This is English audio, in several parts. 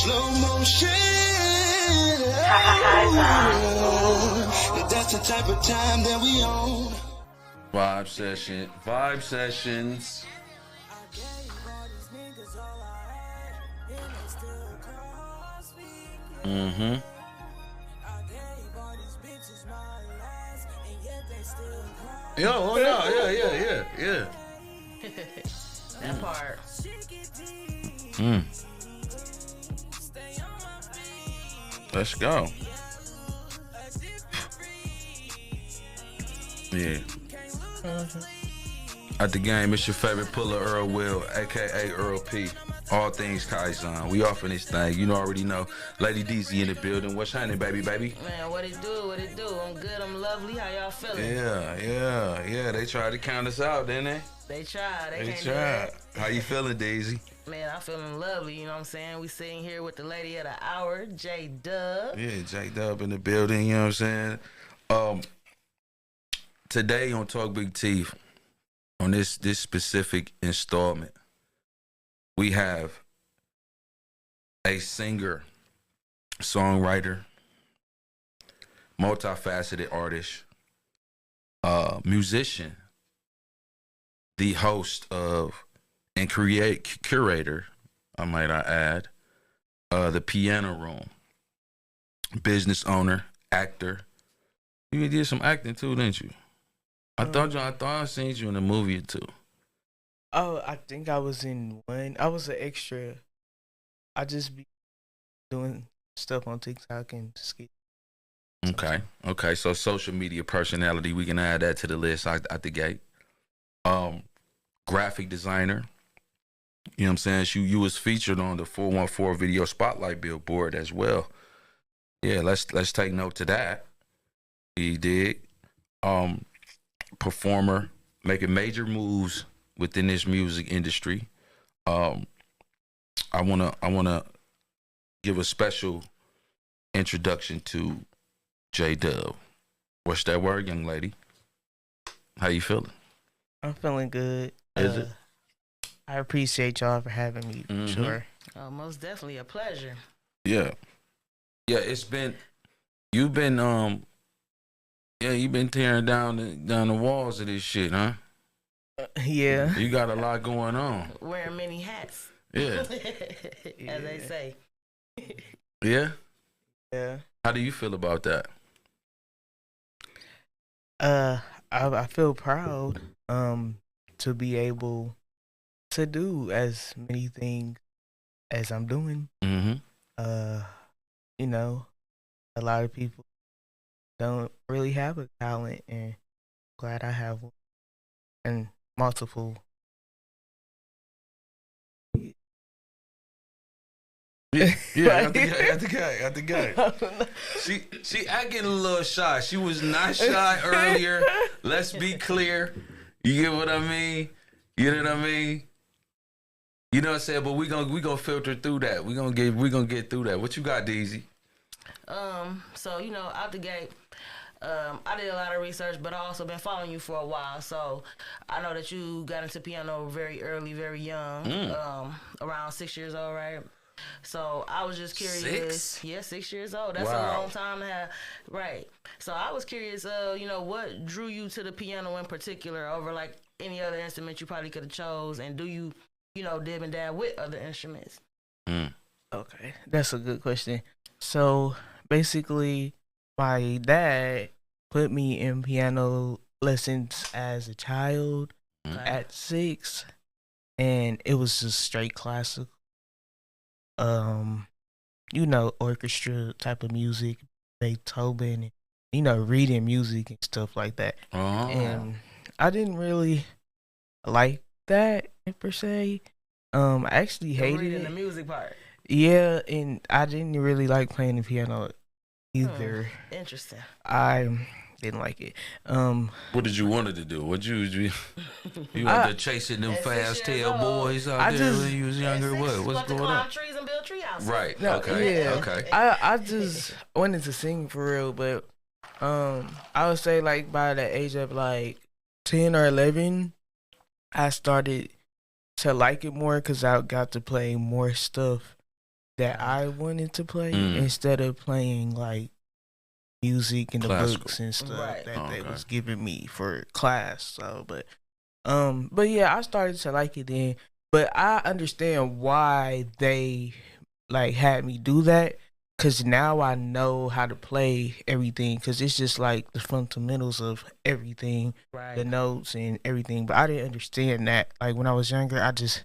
Slow motion. That's the type of time that we own. Vibe sessions. Mm-hmm. Yo, oh no, yeah. That part. Let's go. Yeah. At the game, it's your favorite puller, Earl Will, aka Earl P. All things KAIZON. We off in this thing. You already know. Lady DZ in the building. What's happening, baby? Man, what it do? I'm good, I'm lovely. How y'all feeling? Yeah. They tried to count us out, didn't they? They tried. They can't do tried. that. How you feeling, Daisy? Man, I'm feeling lovely, you know what I'm saying? We sitting here with the lady of the hour, Dubb. Yeah, Dubb in the building, you know what I'm saying? Today on Talk Big Teeth, on this specific installment, we have a singer, songwriter, multifaceted artist, musician, the host of and curator, I might add, the Piano Room, business owner, actor. You even did some acting too, didn't you? I thought I seen you in a movie or two. Oh, I think I was in one. I was an extra. I just be doing stuff on TikTok and skit. Okay. So social media personality, we can add that to the list at the gate. Graphic designer. You know what I'm saying? You was featured on the 414 Video Spotlight billboard as well. Yeah, let's take note to that. He did. Performer, making major moves within this music industry. I wanna give a special introduction to Dubb. What's that word, young lady? How you feeling? I'm feeling good. Is it? I appreciate y'all for having me. Mm-hmm. Sure. Oh, most definitely a pleasure. Yeah. You've been tearing down the walls of this shit, huh? Yeah. You got a lot going on. Wearing many hats. Yeah. As they say. Yeah? Yeah. How do you feel about that? I feel proud to be able to do as many things as I'm doing. Mm-hmm. You know, a lot of people don't really have a talent, and I'm glad I have one. And multiple. Yeah, at the game. She acting a little shy. She was not shy earlier. Let's be clear. You get what I mean? You know what I mean? You know what I'm saying? But we gonna filter through that. We gonna get through that. What you got, Deezy? So out the gate, I did a lot of research, but I also been following you for a while. So I know that you got into piano very early, very young, around 6 years old, right? So I was just curious. 6? Yeah, 6 years old. That's Wow. a long time to have. Right. So I was curious, what drew you to the piano in particular over like any other instrument you probably could have chose, and do you, dib and dab with other instruments? Okay, that's a good question. So basically, my dad put me in piano lessons as a child at 6, and it was just straight classical. Orchestra type of music, Beethoven, and, reading music and stuff like that. Oh. And I didn't really like that per se. I actually hated Reading it. the music part. Yeah, and I didn't really like playing the piano either. Interesting. I didn't like it. What did you want to do? What you wanted to chasing them At 6 fast years tail old. boys out I there just- when you was younger? What's going on? Climb trees and build tree houses. Right. No, Okay. yeah. Okay. I just wanted to sing for real, but I would say like by the age of like 10 or 11, I started to like it more because I got to play more stuff that I wanted to play Mm. instead of playing like music and the Classical. books and stuff Right. that they Okay. was giving me for class. So, but yeah, I started to like it then. But I understand why they like had me do that, cause now I know how to play everything. Cause it's just like the fundamentals of everything, Right. the notes and everything. But I didn't understand that. Like when I was younger, I just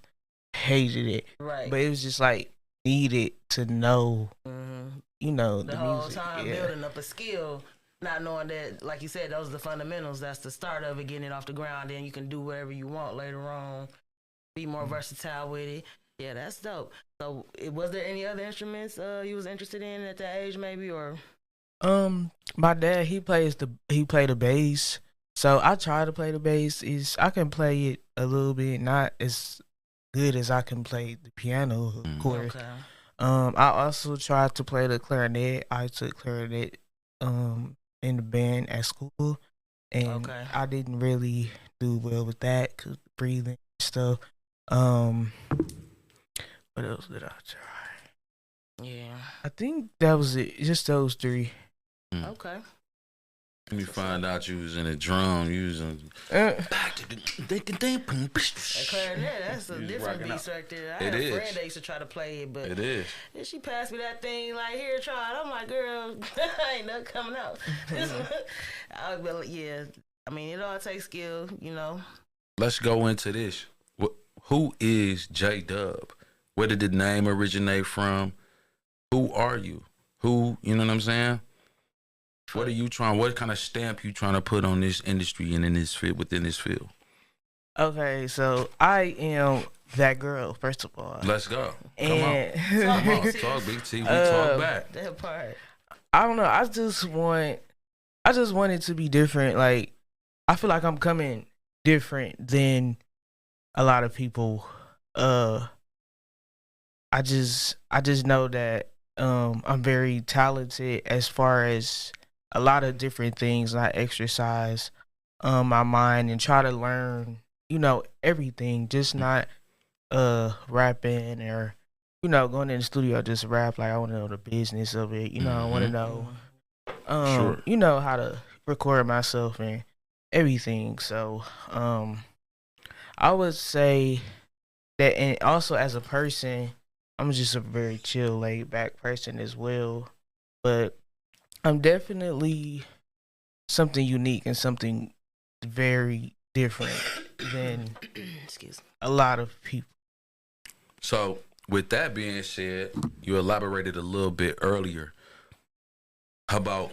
hated it. Right. But it was just like needed to know, Mhm. you know, The the whole music. time Yeah. building up a skill, not knowing that, like you said, those are the fundamentals. That's the start of it, getting it off the ground. Then you can do whatever you want later on. Be more versatile with it. Yeah, that's dope. So, was there any other instruments you was interested in at that age, maybe, or? My dad he played the bass. So I try to play the bass. I can play it a little bit, not as good as I can play the piano, of course. Okay. I also tried to play the clarinet. I took clarinet in the band at school, and Okay. I didn't really do well with that because breathing and stuff. Um, what else did I try? Yeah. I think that was it. Just those three. Okay. Let me find out you was in a drum. You was in. That clarinet, that's a You was different rocking beast out. right there. I It had a is. friend that used to try to play it, but It is. then she passed me that thing like, here, try it. I'm like, girl, ain't nothing coming out. Yeah, I mean, it all takes skill, you know. Let's go into this. Who is J Dubb? Where did the name originate from? Who are you? Who, you know what I'm saying? What are you trying? What kind of stamp you trying to put on this industry and in this field, within this field? Okay, so I am that girl, first of all. Let's go. Come And on. Come on. Talk BT. We talk back. That part. I don't know. I just want it to be different. Like I feel like I'm coming different than a lot of people. I just know that I'm very talented as far as a lot of different things. I exercise my mind and try to learn, you know, everything. Just not rapping or, you know, going in the studio just rap. Like I want to know the business of it. You know, I want to know Sure. you know, how to record myself and everything. So I would say that, and also as a person, I'm just a very chill, laid back person as well. But I'm definitely something unique and something very different than Excuse me. a lot of people. So, with that being said, you elaborated a little bit earlier about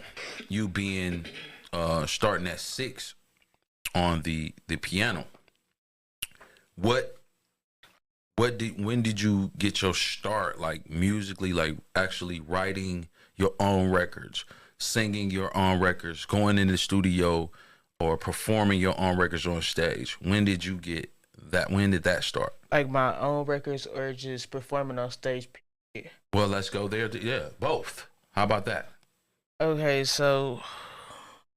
you being starting at 6 on the piano. When did you get your start, like musically, like actually writing your own records, singing your own records, going in the studio, or performing your own records on stage? When did you get that? When did that start? Like my own records or just performing on stage. Well, let's go there. Yeah, both. How about that? Okay, so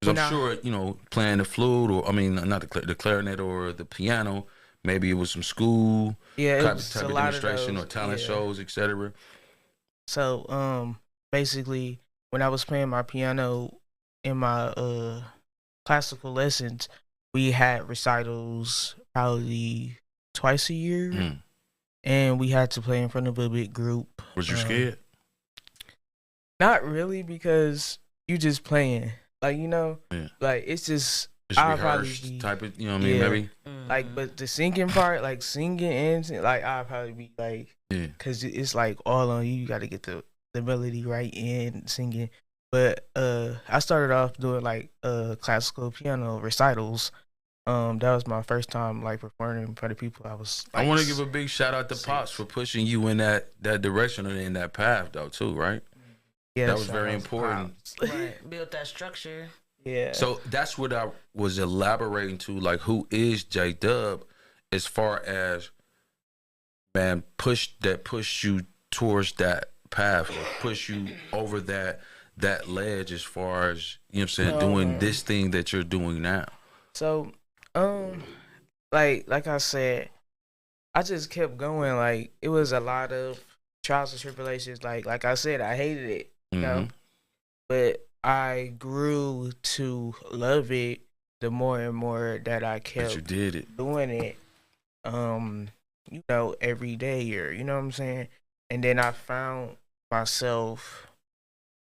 'Cause Nah. I'm sure, you know, playing the flute, or I mean, not the clarinet or the piano. Maybe it was some school yeah, it type, was type a of lot of demonstration those, or talent yeah. shows, etc. So basically when I was playing my piano in my classical lessons, we had recitals probably twice a year, Mm. and we had to play in front of a big group. Was you scared? Not really, because you just playing, like, you know, Yeah. like it's just It's I'll probably rehearsed be type of, you know what I mean? yeah. Maybe. like, but the singing part, like singing and like I'll probably be like, Yeah. cause it's like all on you. You got to get the melody right and singing. But I started off doing like classical piano recitals. That was my first time like performing in front of people. I was. Like, I want to give a big shout out to six. Pops for pushing you in that direction and in that path, though, too, right? yeah, that was shout very out to important. Pops. Right. Build that structure. Yeah. So that's what I was elaborating to, like, who is J Dubb, as far as, man, push you towards that path, or push you over that ledge, as far as, you know what I'm saying, doing this thing that you're doing now. So, like I said, I just kept going. Like it was a lot of trials and tribulations. Like I said, I hated it, you know, Mhm. but I grew to love it the more and more that I But you kept did it. doing it. You know, every day, or you know what I'm saying. And then I found myself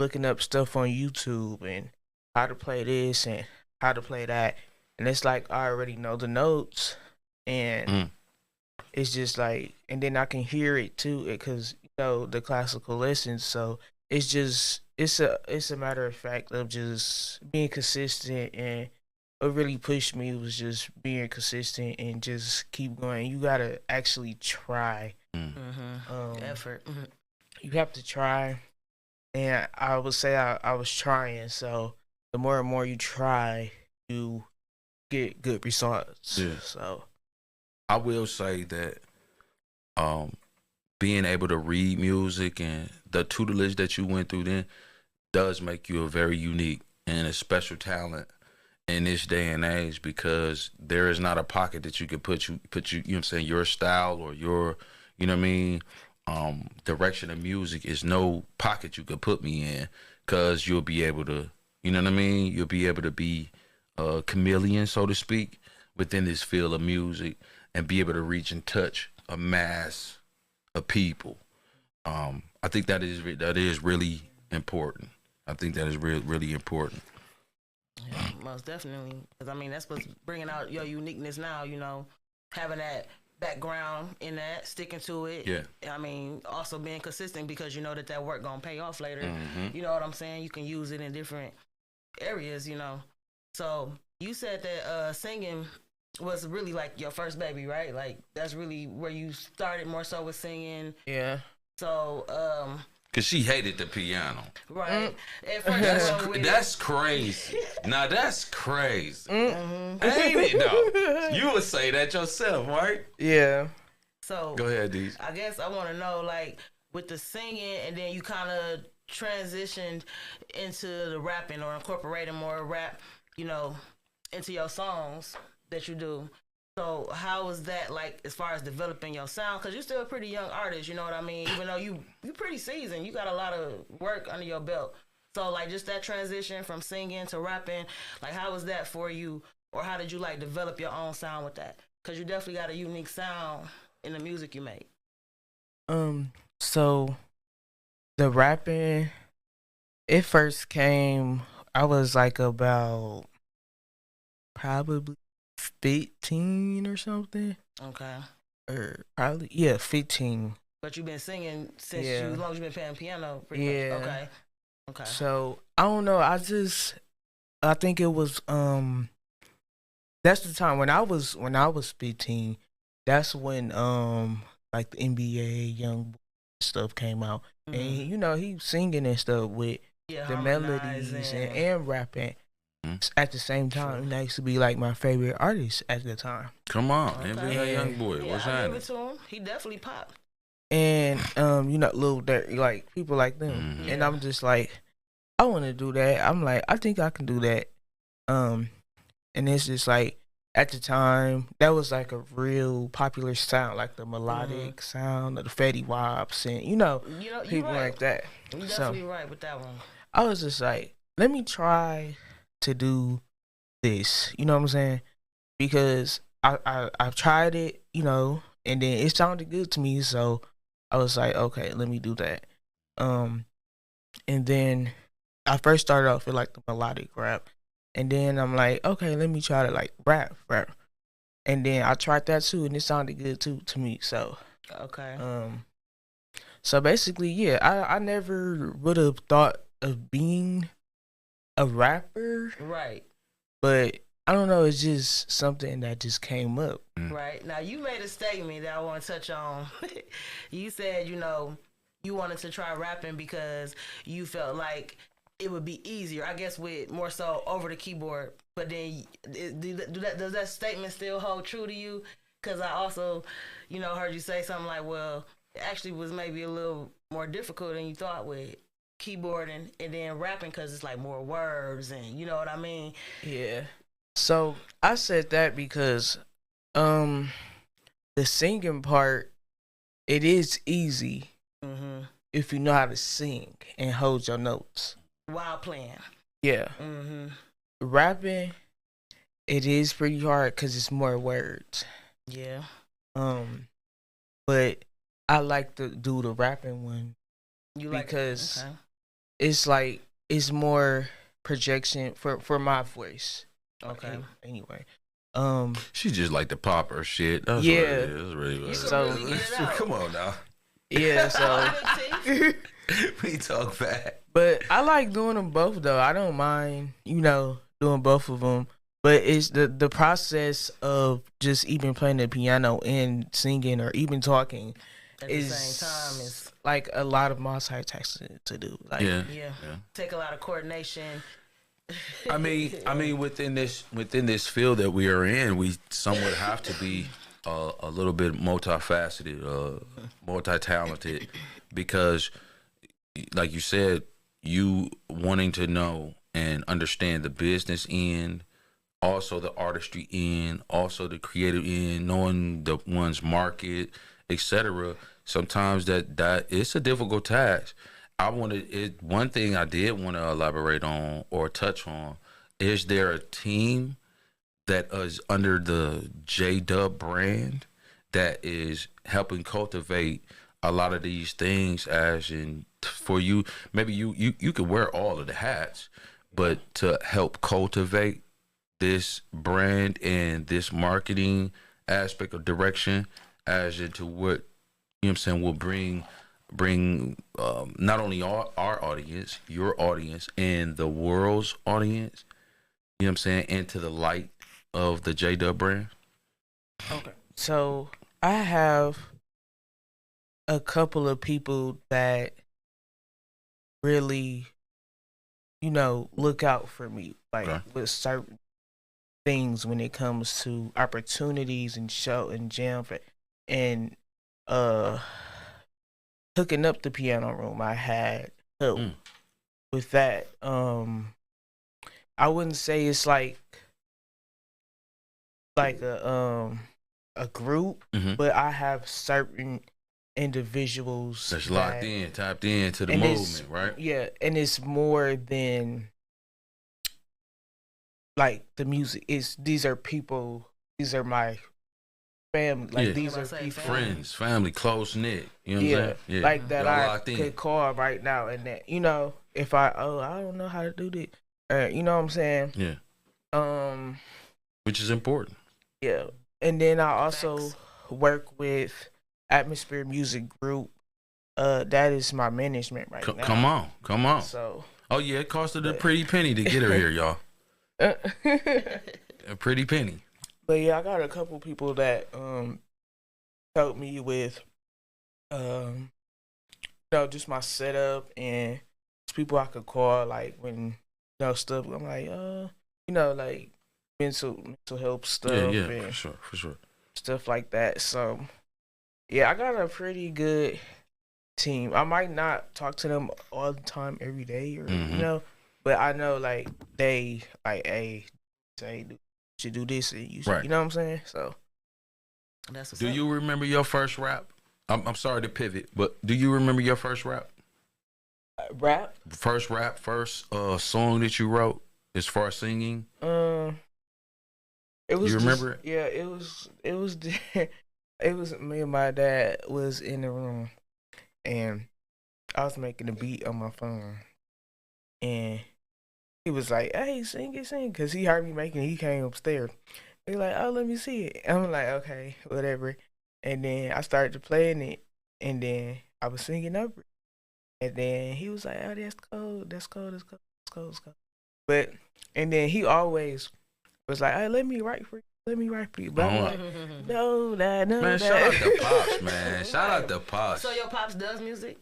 looking up stuff on YouTube and how to play this and how to play that, and it's like I already know the notes, and Mm. it's just like, and then I can hear it too, because you know the classical lessons. So it's just it's a matter of fact of just being consistent, and what really pushed me was just being consistent and just keep going. You gotta actually try. Mm. Effort. You have to try, and I would say I was trying. So the more and more you try, you get good results. Yeah. So I will say that being able to read music and the tutelage that you went through then does make you a very unique and a special talent in this day and age, because there is not a pocket that you could put you you know what I'm saying, your style or your, you know what I mean, direction of music is no pocket you could put me in, because you'll be able to, you know what I mean, you'll be able to be a chameleon, so to speak, within this field of music, and be able to reach and touch a mass of people. I think that is really important. I think that is really important. Yeah, most definitely. Because, I mean, that's what's bringing out your uniqueness now, you know, having that background in that, sticking to it. Yeah. I mean, also being consistent, because you know that work going to pay off later. Mhm. You know what I'm saying? You can use it in different areas, you know. So you said that singing was really like your first baby, right? Like that's really where you started more so with singing. yeah. So, Cause she hated the piano. right. At first, you went with That's crazy. Now that's crazy. Mhm. Ain't it though? You would say that yourself, right? Yeah. So Go ahead, Deej. I guess I want to know, like, with the singing, and then you kind of transitioned into the rapping or incorporating more rap, you know, into your songs that you do. So how was that, like, as far as developing your sound? Because you're still a pretty young artist, you know what I mean? Even though you pretty seasoned, you got a lot of work under your belt. So, like, just that transition from singing to rapping, like, how was that for you? Or how did you, like, develop your own sound with that? Because you definitely got a unique sound in the music you make. So the rapping, it first came, I was like about probably 15 or something. Okay. Or probably, yeah, 15. But you've been singing since Yeah. as long as you've been playing piano, pretty Yeah. much. Okay. Okay. So I don't know. I think it was that's the time when I was 15. That's when like the NBA young stuff came out, and you know he singing and stuff with Yeah, the melodies and rapping at the same time. And that used to be like my favorite artist at the time. Come on, Okay. NBA young boy. Yeah, What's I give happening? it to him. He definitely popped. And you know, Lil Durk, like people like them. Mhm. And I'm just like, I want to do that. I'm like, I think I can do that. And it's just like at the time that was like a real popular sound, like the melodic sound of the Fetty Waps, and you know, You know, you people right. like that. You're So definitely right with that one. I was just like, let me try to do this. You know what I'm saying? Because I've tried it, you know, and then it sounded good to me, so I was like, okay, let me do that. And then I first started off with like the melodic rap, and then I'm like, okay, let me try to like rap, and then I tried that too, and it sounded good too to me. So, Okay. so basically, yeah, I never would have thought of being a rapper, Right. but I don't know, it's just something that just came up. Right. Now, you made a statement that I want to touch on. You said, you know, you wanted to try rapping because you felt like it would be easier, I guess, with more so over the keyboard. But then, does that statement still hold true to you? Because I also, you know, heard you say something like, well, it actually was maybe a little more difficult than you thought with keyboarding and then rapping, because it's like more words and you know what I mean? Yeah. So I said that because the singing part, it is easy, if you know how to sing and hold your notes. While playing. Yeah. Mm-hmm. Rapping, it is pretty hard because it's more words. Yeah. But I like to do the rapping one You like because okay. it's like it's more projection for my voice. Okay. Anyway, She just like to pop her shit. That's Yeah. what it is. That's really what it is. So- really get it out. Come on now. yeah. So, We talk fat. but I like doing them both though. I don't mind, doing both of them. But it's the process of just even playing the piano and singing or even talking At is the same time is like a lot of multitasking to do. Like, Yeah. take a lot of coordination. I mean, within this field that we are in, we somewhat have to be a little bit multifaceted, multi-talented, because, like you said, you wanting to know and understand the business end, also the artistry end, also the creative end, knowing the one's market, etc. Sometimes that it's a difficult task. One thing I did want to elaborate on or touch on, is there a team that is under the Dubb brand that is helping cultivate a lot of these things, as in for you, maybe you could wear all of the hats, but to help cultivate this brand and this marketing aspect of direction, as into what, you know what I'm saying, will bring not only our audience, your audience, and the world's audience, you know what I'm saying, into the light of the Dubb brand? okay. So I have a couple of people that really, look out for me, like Okay. with certain things when it comes to opportunities and show and jam and hooking up the piano room. I had help with that. I wouldn't say it's like a group, but I have certain individuals That's locked in, tapped into the and movement, right? Yeah, and it's more than like the music. These are people. These are my family. Like Yeah. these I'm are about to say people. Friends, family, close knit. You know what I'm saying? Yeah. Like that Y'all I locked in. could call right now, and that if I don't know how to do this, you know what I'm saying? Yeah. Which is important. Yeah, and then I also Facts. work with Atmosphere Music Group. That is my management right now. Come on. So, Oh yeah, it costed a pretty penny to get her here, y'all. but A pretty penny. yeah, I got a couple people that help me with just my setup, and it's people I could call like when stuff. I'm like like mental health stuff Yeah, and for sure. stuff like that. So yeah, I got a pretty good team. I might not talk to them all the time every day, or but I know like they like, hey, say you should do this, and you should, Right. you know what I'm saying? So That's what's Do up. you remember your first rap? I'm sorry to pivot, but do you remember your first rap? rap. First song that you wrote as far as singing? It was. You remember it? Yeah, it was. It was. It was me and my dad was in the room, and I was making a beat on my phone, and he was like, "Hey, sing it, sing," because he heard me making it. He came upstairs. He like, "Oh, let me see it." I'm like, "Okay, whatever." And then I started playing it, and then I was singing over it, and then he was like, "Oh, that's cold. That's cold. That's cold. That's cold. That's cold." But and then he always was like, "Hey, let me write for you. Let me write for you." But I'm like, no, that, no, Man, that. shout out to Pops, man. Shout out to Pops. So your pops does music?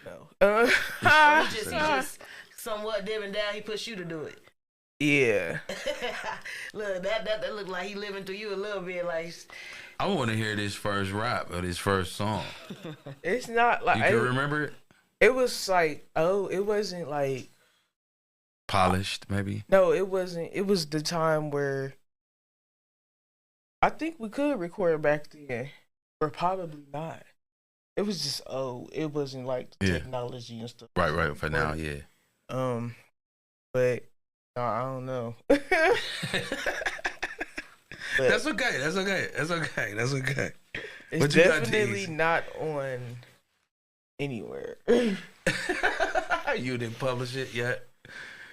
No. Or he just somewhat dib and down. He pushed you to do it. Yeah. Look, that look like he living through you a little bit. Like I want to hear this first rap or this first song. It's not like You can remember it? it was like, it wasn't like, Polished, maybe? no, it wasn't. It was the time where I think we could record back then, or probably not. it was just it wasn't like the technology and stuff. Right. For now, yeah. But no, I don't know. That's okay. It's But you definitely not on anywhere. You didn't publish it yet?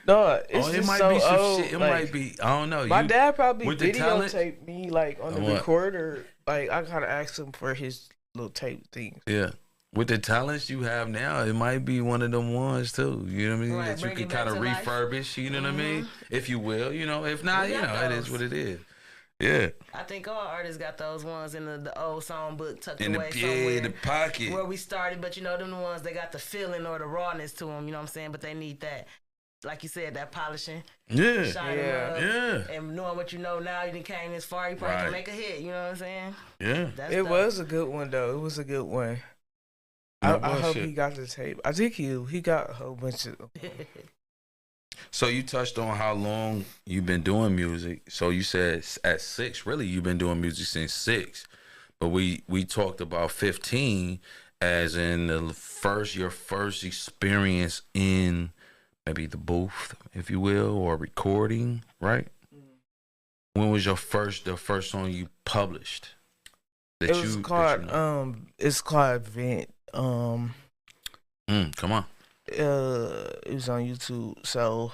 No, it's just it might so be some old. shit. It like, might be. I don't know. My dad probably with the talent- videotaped me like on the recorder. Like I gotta ask him for his little tape things. Yeah. With the talents you have now, it might be one of them ones too. You know what I mean? Right, that you bring can it back kind of to life. refurbish. You know what I mean? If you will, you know. If not, We you know, got it is those. what it is. Yeah. I think all artists got those ones in the old song book tucked In the away somewhere. the pocket. Where we started, but you know, them the ones they got the feeling or the rawness to them, you know what I'm saying? But they need that, like you said, that polishing, Yeah. shining up, Yeah. and knowing what you know now, you done came this far, you probably can make a hit, you know what I'm saying? Yeah. That's It dope. was a good one though. It was a good one. No I hope bullshit. he got the tape. I think he got a whole bunch of. So you touched on how long you've been doing music. So you said at 6, really you've been doing music since 6. But we talked about 15 as in your first experience in maybe the booth, if you will, or recording, right? When was the first song you published? It was called it's called Vent. Come on. It was on YouTube. So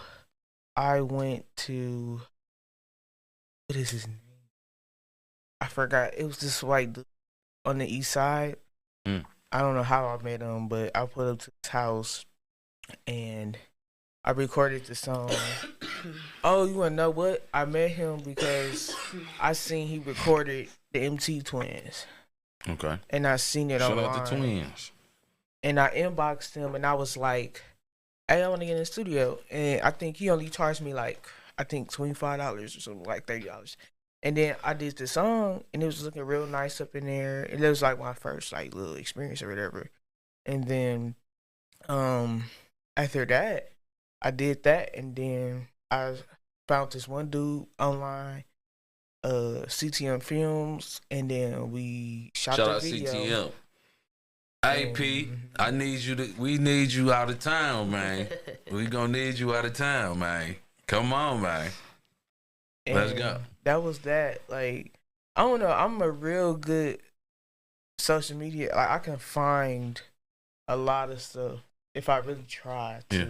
I went to, what is his name? I forgot. It was this white dude on the east side. I don't know how I met him, but I put up to his house and I recorded the song. Oh, you wanna know what? I met him because I seen he recorded the MT Twins. Okay. And I seen it online. Shout out the Twins. And I inboxed him and I was like, hey, I want to get in the studio. And I think he only charged me like, $25 or something, like $30. And then I did the song and it was looking real nice up in there. And it was like my first like little experience or whatever. And then after that, I did that and then I found this one dude online, CTM Films, and then we shot Shout the out video. CTM. Hey P, we need you out of town, man. We gonna need you out of town, man. Come on, man. Let's go. That was that. Like, I don't know. I'm a real good social media. Like, I can find a lot of stuff if I really try to. Yeah.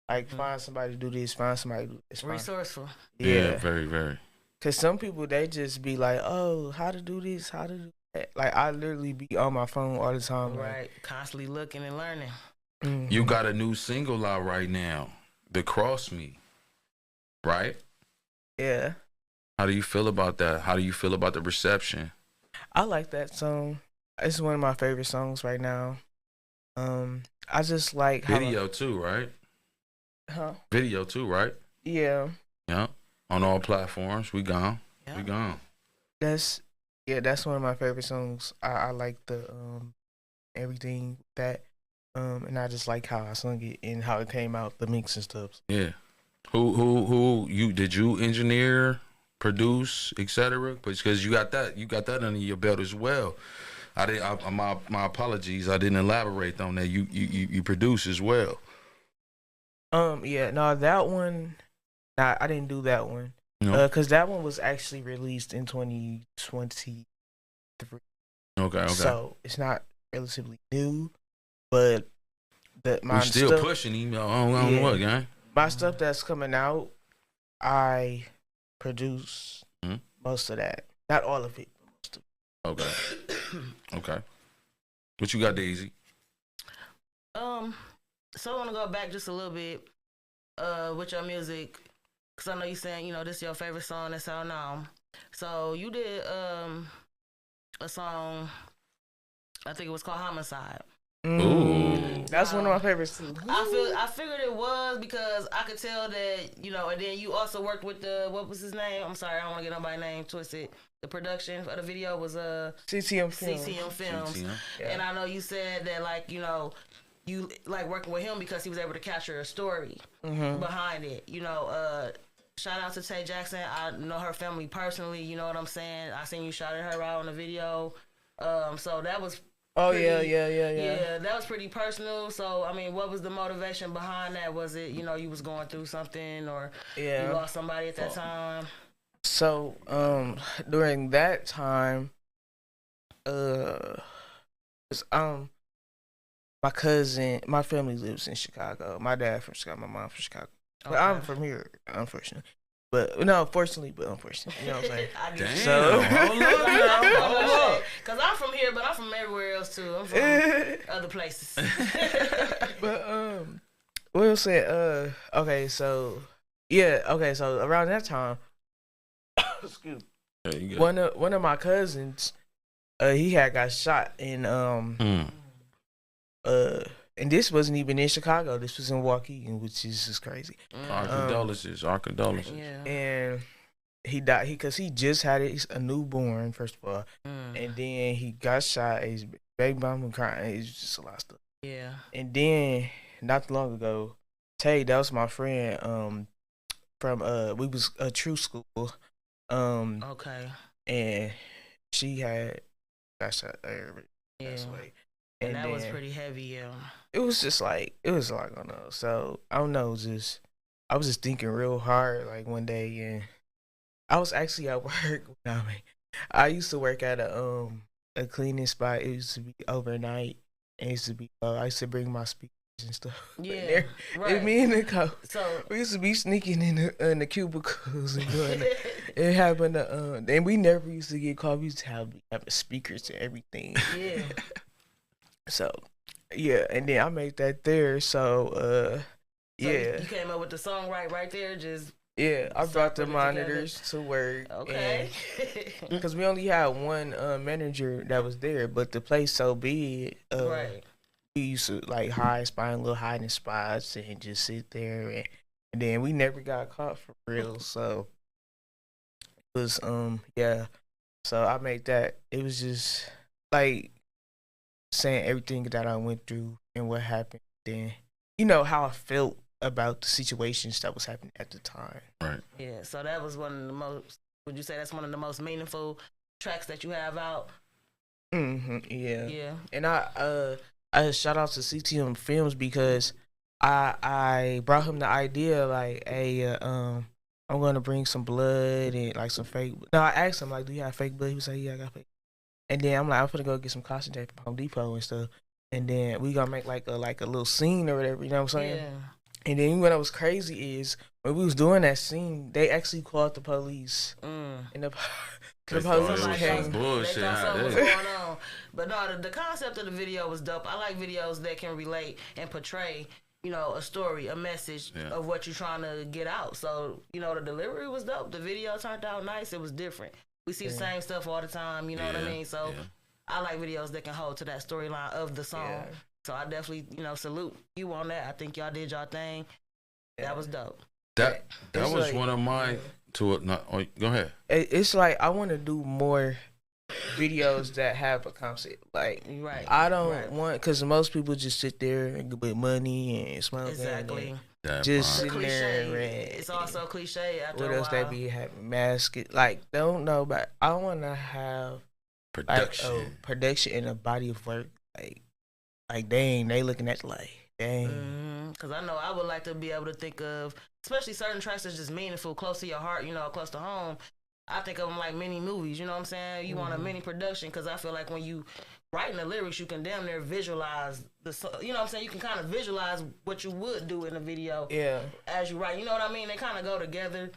Like, find somebody to do this, find somebody to do this. Resourceful. Yeah, very, very. Because some people, they just be like, oh, how to do this, how to do that. Like, I literally be on my phone all the time. Right. Constantly looking and learning. Like, You got a new single out right now, The Cross Me, right? yeah. How do you feel about that? How do you feel about the reception? I like that song. It's one of my favorite songs right now. I just like how Video too, right? Huh? Video too, right? Yeah. Yeah. On all platforms, we gone. Yeah. We gone. That's one of my favorite songs. I like the everything that and I just like how I sung it and how it came out, the mix and stuff. Yeah. Who you did you engineer, produce, etc.? Because you got that under your belt as well. My apologies. I didn't elaborate on that. You produce as well. Yeah, no, that one, nah, I didn't do that one. No. Cause that one was actually released in 2023. Okay. So it's not relatively new, but We still stuff, pushing him. I don't know what, gang. my stuff that's coming out, I produce most of that. Not all of it. Most of it. Okay. Okay. What you got, Daisy? So I want to go back just a little bit with your music, because I know you saying, this is your favorite song that's out now. So you did a song, I think it was called Homicide. Ooh. That's one of my favorites too. I figured it was because I could tell that, and then you also worked with what was his name? I'm sorry, I don't want to get nobody's name twisted. The production for the video was CTM Films. CTM Films. CTM. Yeah. And I know you said that, like, you like working with him because he was able to capture a story behind it. Shout out to Tay Jackson. I know her family personally. You know what I'm saying? I seen you shouting her out on the video. So that was Oh pretty, yeah. that was pretty personal. So I mean, what was the motivation behind that? Was it you was going through something, or you Yeah. lost somebody at that time? So during that time, 'cause, my cousin, my family lives in Chicago. My dad from Chicago, my mom from Chicago. But Okay. I'm from here, unfortunately. But no, fortunately, but unfortunately. You know what I'm saying? I get Damn. you. So- Hold up now. Hold up. Cause I'm from here, but I'm from everywhere else too. I'm from other places. But what was it? Okay, so yeah, okay, so around that time, excuse me, There you go. one of my cousins, he had got shot in and this wasn't even in Chicago. This was in Waukegan, which is just crazy. Our condolences. Our condolences. Yeah. And he died because he just had a newborn, first of all, and then he got shot. His baby mama crying. It's just a lot of stuff. Yeah. And then not too long ago, Tay, that was my friend. From we was a true school. Okay. And she had got shot there. Yeah. Away. And that was then pretty heavy. Yeah. it was just like it was like, I don't know. So I don't know. Just I was just thinking real hard like one day, and I was actually at work. I used to work at a cleaning spot. It used to be overnight. And it used to be I used to bring my speakers and stuff. Yeah. Right. And me and the So we used to be sneaking in the cubicles and doing it. It happened to and we never used to get caught. We used to have speakers and everything. yeah. So yeah, and then I made that there. So So yeah. You came up with the song right there. Just Yeah, I start brought the putting it together. monitors to work. Okay. Because we only had one manager that was there, but the place so big. Right. We used to like find little hiding spots and just sit there, and then we never got caught for real. So it was yeah. So I made that. It was just like saying everything that I went through and what happened. Then you know how I felt about the situations that was happening at the time. Right. Yeah. So that was one of the most. Would you say that's one of the most meaningful tracks that you have out? Yeah. Yeah. And I shout out to CTM Films because I brought him the idea like, hey, I'm gonna bring some blood and like some fake. No, I asked him like, do you have fake blood? He was like, yeah, I got fake. And then I'm like, I'm gonna go get some concentrate from Home Depot and stuff. And then we gonna make like a little scene or whatever. You know what I'm saying? Yeah. And then what was crazy is when we was doing that scene, they actually called the police. And the They thought it police was came. some bullshit. They thought How something was that- going on. But no, the concept of the video was dope. I like videos that can relate and portray, a story, a message of what you're trying to get out. So, the delivery was dope. The video turned out nice. It was different. We see the same stuff all the time, you know what I mean? So I like videos that can hold to that storyline of the song. Yeah. So I definitely, salute you on that. I think y'all did y'all thing. That was dope. That It's was like- one of mine. Go ahead. It's like I want to do more videos that have a concept. Like Right. I don't Right. want because most people just sit there and with money and smoking. Exactly. And That just part. sitting there and It's also cliche after what a else while. they be having masks. Like don't know, but I want to have Production. like a production and a body of work. Like dang, they looking at like dang. Because I know I would like to be able to think of, especially certain tracks that's just meaningful, close to your heart, close to home. I think of them like mini movies, you know what I'm saying? You want a mini production because I feel like when you writing the lyrics, you can damn near visualize you know what I'm saying? You can kind of visualize what you would do in a video Yeah. as you write. You know what I mean? They kind of go together.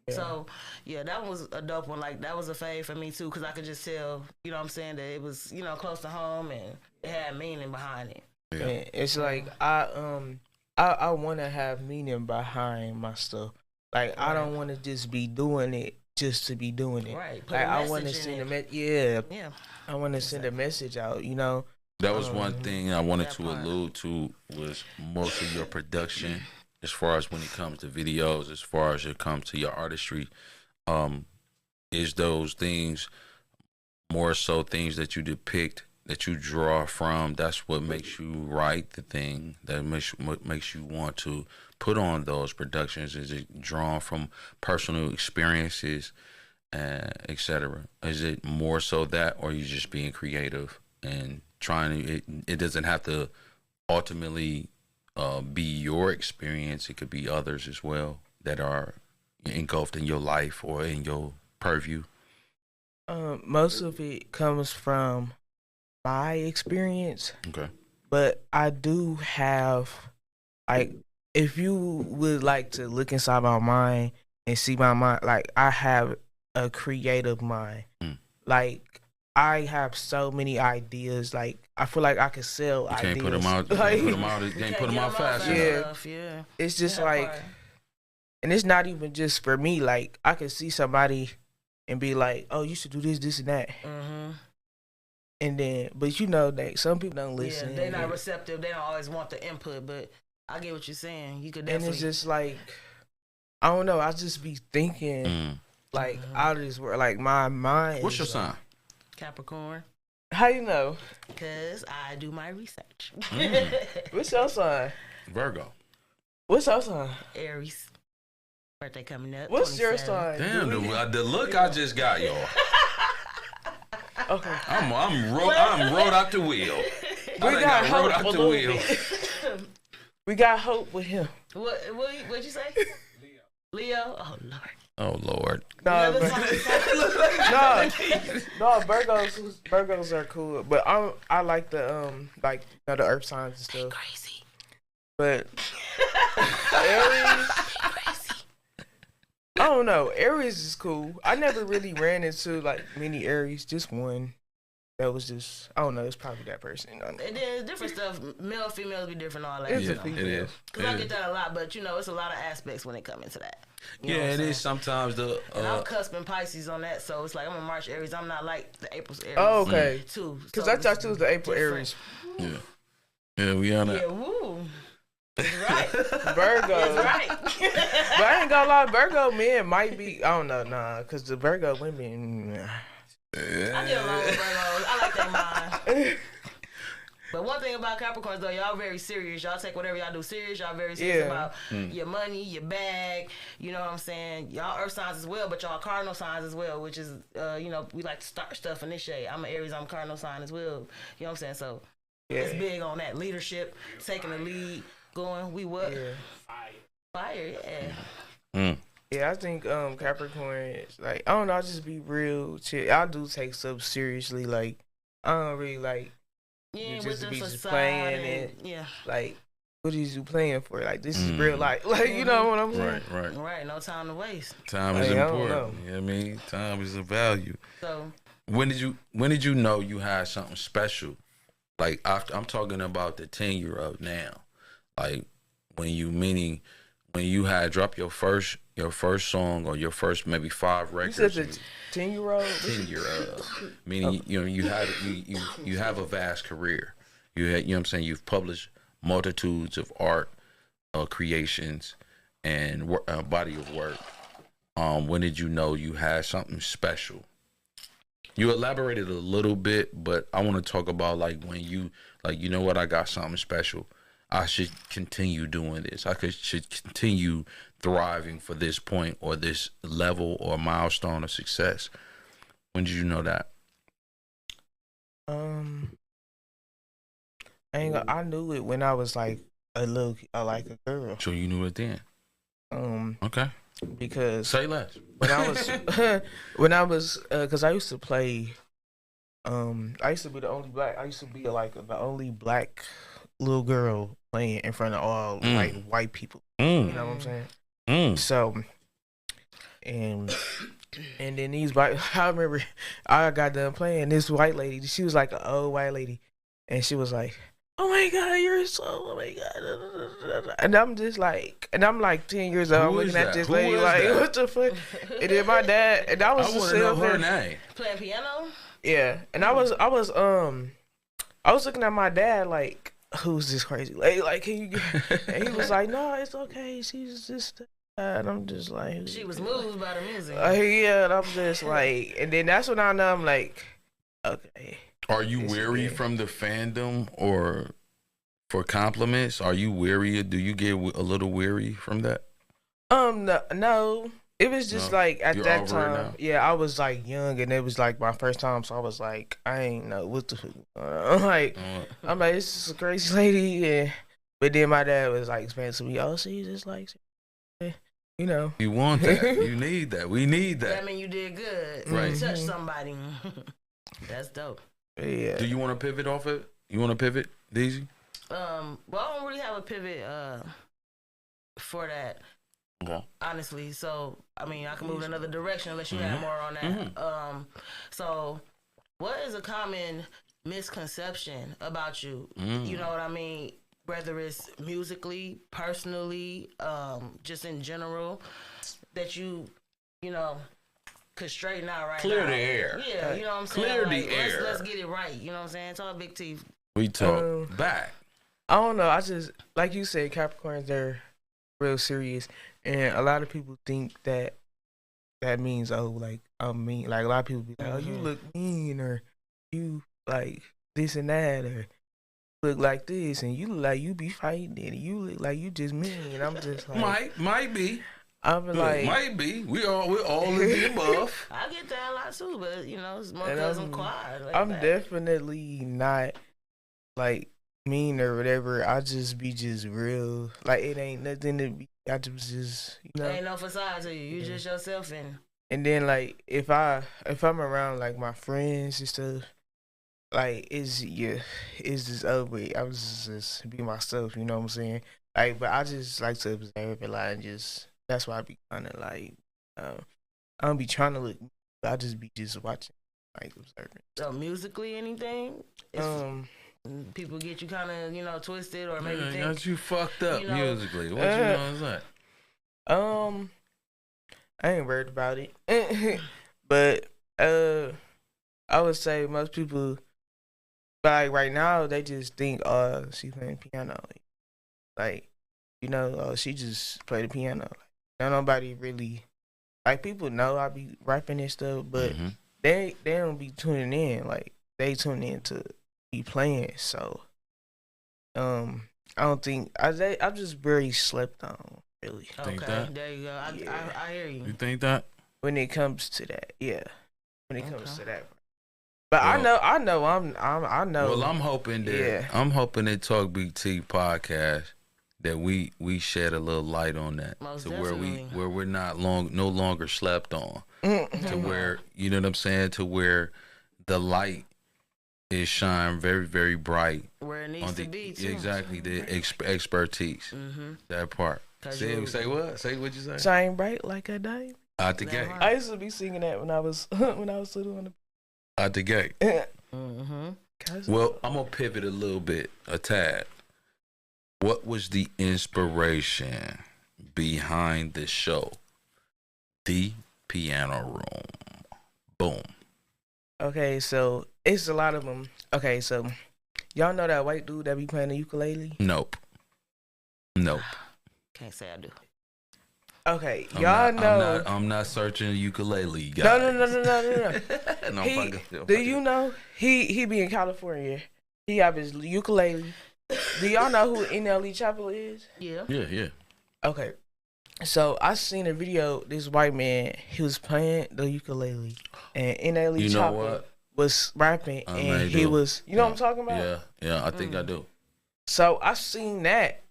Yeah. So, yeah, that was a dope one. Like, that was a fave for me, too, because I could just tell, you know what I'm saying, that it was, close to home and it had meaning behind it. Yeah. And it's like I want to have meaning behind my stuff. Like I don't want to just be doing it just to be doing it. Right. Put Like a I want to message in send it. yeah. Yeah. I want to send a message out. That was one thing I wanted That to part. allude to was most of your production, as far as when it comes to videos, as far as it comes to your artistry, is those things more so things that you depict, that you draw from. That's what makes you write the thing. That makes you want to put on those productions. Is it drawn from personal experiences, etc.? Is it more so that, or you just being creative and trying to. It doesn't have to ultimately be your experience. It could be others as well that are engulfed in your life or in your purview. Most of it comes from my experience. Okay. But I do have, like, if you would like to look inside my mind and see my mind, like, I have a creative mind. Like, I have so many ideas. Like, I feel like I could sell ideas. Can't put them out. Like, Can't put them out fast enough. Yeah. it's just like, and it's not even just for me. Like, I could see somebody and be like, "Oh, you should do this, this, and that." Mm-hmm. And then, but you know that some people don't listen. Yeah, they're not receptive. They don't always want the input, but I get what you're saying. You could And definitely. it's just like, I don't know. I just be thinking like out of this world. Like my mind. What's your sign? Capricorn. How you know? Because I do my research. What's your sign? Virgo. What's your sign? Aries. Birthday coming up. What's your 27. sign? Damn, the look I just got, y'all. Okay. I'm rode out the wheel. We got hope rode out a the little wheel. bit. We got hope with him. What'd you say? Leo. Oh Lord. Oh Lord. No, Another no, no. Virgos are cool, but I like the like the earth signs and stuff. Crazy. But Aries, I don't know. Aries is cool. I never really ran into like many Aries. Just one. That was just, I don't know. It's probably that person. And then different stuff. Male, females be different. All that. It's Yeah, a female. it is. Because I get that a lot, but you know, it's a lot of aspects when it comes into that. You know Yeah, what I'm it is saying? sometimes the. And I'm cusping Pisces on that, so it's like I'm a March Aries. I'm not like the April's Aries. Oh, okay. Too. Because So I thought you was the April different. Aries. Yeah, we on that. Yeah, woo. That's right. Virgo. That's right. But I ain't gonna lie, Virgo men might be, I don't know, nah. Because the Virgo women, nah. I get along with Virgos. I like that mind. But one thing about Capricorns, though, y'all very serious. Y'all take whatever y'all do serious. Y'all very serious about your money, your bag. You know what I'm saying? Y'all earth signs as well, but y'all cardinal signs as well, which is, you know, we like to start stuff in this shade. I'm an Aries, I'm a cardinal sign as well. You know what I'm saying? So it's big on that leadership, taking the lead, going, we what? Yeah. Fire, yeah. Yeah, I think Capricorn is like, I don't know, I just be real chill. I do take stuff seriously. Like, I don't really like Yeah, just with to the be just facade playing and, and yeah. like, what is you playing for? Like, this is real life. Like, you know what I'm saying? Right. Right, no time to waste. Time is Hey, I don't important. know. You know what I mean? Time is a value. So When did you know you had something special? Like after, I'm talking about the 10-year-old now. Like when you had dropped your first song or your first maybe 5 records. You said the 10-year-old? 10-year-old. Meaning you have a vast career. You know what I'm saying? You've published multitudes of art creations and body of work. When did you know you had something special? You elaborated a little bit, but I want to talk about like when you like, you know what, I got something special. I should continue doing this. Should continue thriving for this point or this level or milestone of success. When did you know that? I knew it when I was like like a girl. So you knew it then. Okay. Because Say less. when I was because I used to play. I used to be the only black. I used to be like the only black little girl playing in front of all like white people. You know what I'm saying? So, and then these white. I remember I got done playing. This white lady. She was like an old white lady, and she was like, "Oh my God, you're so, oh my God." And I'm just like, and I'm like 10 years old. I'm looking at this lady like, what the fuck? And then my dad, and I was I just want to know her sitting there. name. playing piano. Yeah, and I was looking at my dad like, who's this crazy lady? Like, can you get? And he was like, no, it's okay. She's just. And I'm just like, She was moved by the music. yeah, and I'm just like, and then that's when I know I'm like, okay. Are you weary from the fandom or for compliments? Are you weary? Do you get a little weary from that? No, It was just like at You're that over it time, now? yeah, I was like young and it was like my first time, so I was like, I ain't know what the fuck. I'm like, this is a crazy lady, yeah. But then my dad was like explaining to me, oh, she's just like, you know. You want that? You need that. We need That that. mean you did good. Right. You touched somebody. That's dope. Yeah. Do you want to pivot off it? You want to pivot, Deezy? Well, I don't really have a pivot for that. Okay. Honestly, so I mean, I can move in another direction unless you have more on that. So what is a common misconception about you? You know what I mean? Whether it's musically, personally, just in general, that you know, could straighten out right Clear now. the air. Yeah, you know what I'm saying? Clear Like, the air. Let's get it right. You know what I'm saying? Talk Big T. We talk back. I don't know. I just, like you said, Capricorns, they're real serious. And a lot of people think that means, oh, like, I'm mean. Like, a lot of people be like, oh, you look mean, or you, like, this and that, or look like this, and you look like you be fighting, and you look like you just mean. And I'm just like, Might be. I'm like, Might be. We're all in the above. I get that a lot too, but you know, it's more And cousin quiet. Like I'm that. definitely not, like, mean or whatever. I just be just real. Like, it ain't nothing to be. I just, you know. Ain't no facade to you. You just yourself And then, like, if I'm around, like, my friends and stuff, like, it's just over. I was just be myself, you know what I'm saying? Like, but I just like to observe a lot and just, that's why I be kind of like, I don't be trying to look, I just be just watching, like, observing. So musically, anything? If people get you kind of, you know, twisted or maybe think. Got you fucked up you know, musically. What you know is that? I ain't worried about it. But I would say most people, like, right now, they just think, oh, she playing piano. Like, you know, oh, she just play the piano. Like, nobody really, like, people know I be rapping and stuff, but they don't be tuning in. Like, they tune in to be playing. So, I don't think, I'm just very slept on, really. Think Okay, that? there you go. I hear you. You think that? When it comes to that, yeah. When it comes to that. But well, I know. Well, I'm hoping that Talk Big T podcast, that we shed a little light on that. Most to definitely. where we're no longer slept on. To where, you know what I'm saying, to where the light is shine very, very bright. Where it needs to be, too. Exactly, the expertise. That part. Say what? Say what you say? Shine bright like a diamond. Out the gate. I used to be singing that when I was little on the Out the gate. Well, I'm gonna pivot a little bit, a tad. What was the inspiration behind the show, The Piano Room? Boom. Okay, so it's a lot of them. Okay, so y'all know that white dude that be playing the ukulele? Nope. Can't say I do. Okay, y'all know. I'm not searching ukulele, guys. No. Do you know he be in California? He have his ukulele. Do y'all know who NLE Chapel is? Yeah. Yeah. Okay, so I seen a video. This white man, he was playing the ukulele, and NLE Chapel was rapping, and he was. You know what I'm talking about? Yeah. I think I do. So I seen that,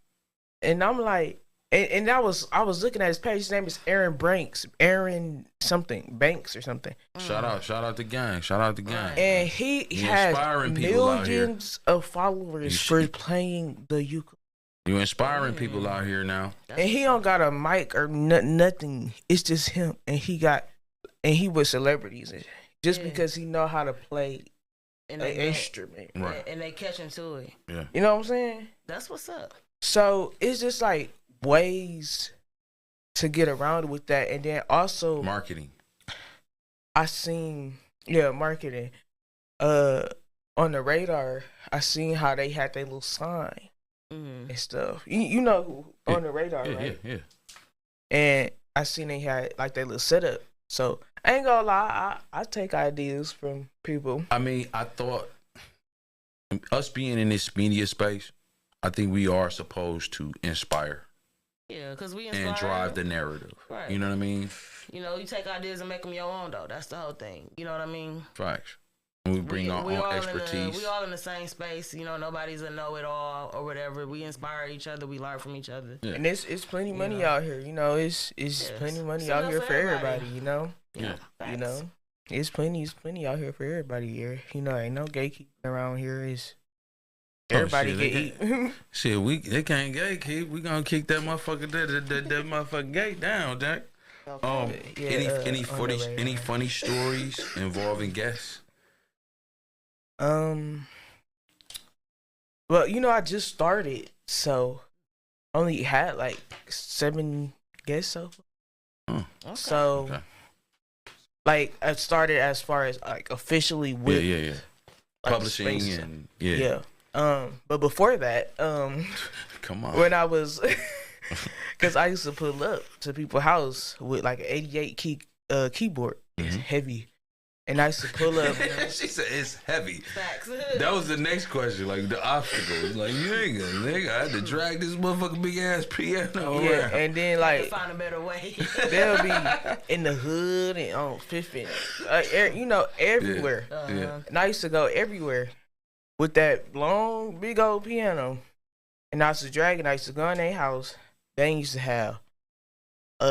and I'm like. And I was looking at his page. His name is Aaron Banks or something. Shout out the gang. And he has millions of followers for playing the ukulele. You inspiring people out here now. And he don't got a mic or nothing. It's just him. And he was celebrities just because he know how to play an instrument. Right. And they catching to it. Yeah. You know what I'm saying? That's what's up. So it's just like ways to get around with that, and then also marketing. I seen marketing. On the radar, I seen how they had their little sign and stuff. You know who on the radar, right? Yeah. And I seen they had like their little setup. So I ain't gonna lie, I take ideas from people. I mean, I thought us being in this media space, I think we are supposed to inspire. Yeah, because we inspire and drive the narrative. Right. You know what I mean? you know, you take ideas and make them your own though. That's the whole thing. You know what I mean? Facts. We bring our own expertise. We all in the same space. You know, nobody's a know-it-all or whatever. We inspire each other. We learn from each other. Yeah. And it's plenty money out here. You know, it's plenty money out here for everybody. You know. Yeah. You know, it's plenty out here for everybody here. You know, ain't no gatekeeping around here. Is everybody get eat. Shit, they can't gatekeep. We gonna kick that motherfucker that motherfucking gate down, Jack. Any funny stories involving guests? Well, you know, I just started, so only had like 7 guests so far. Okay. So, like, I started as far as like officially with like, publishing and but before that, come on, when I was, because I used to pull up to people's house with like an 88 keyboard. It's heavy. And I used to pull up. She said it's heavy. Facts. That was the next question, like the obstacles. Like, you ain't gonna, nigga, I had to drag this motherfucking big ass piano around. And then like find a better way. They'll be in the hood and on Fifth and you know, everywhere. And I used to go everywhere with that long, big old piano. And I used to drag it. I used to go in their house. They used to have you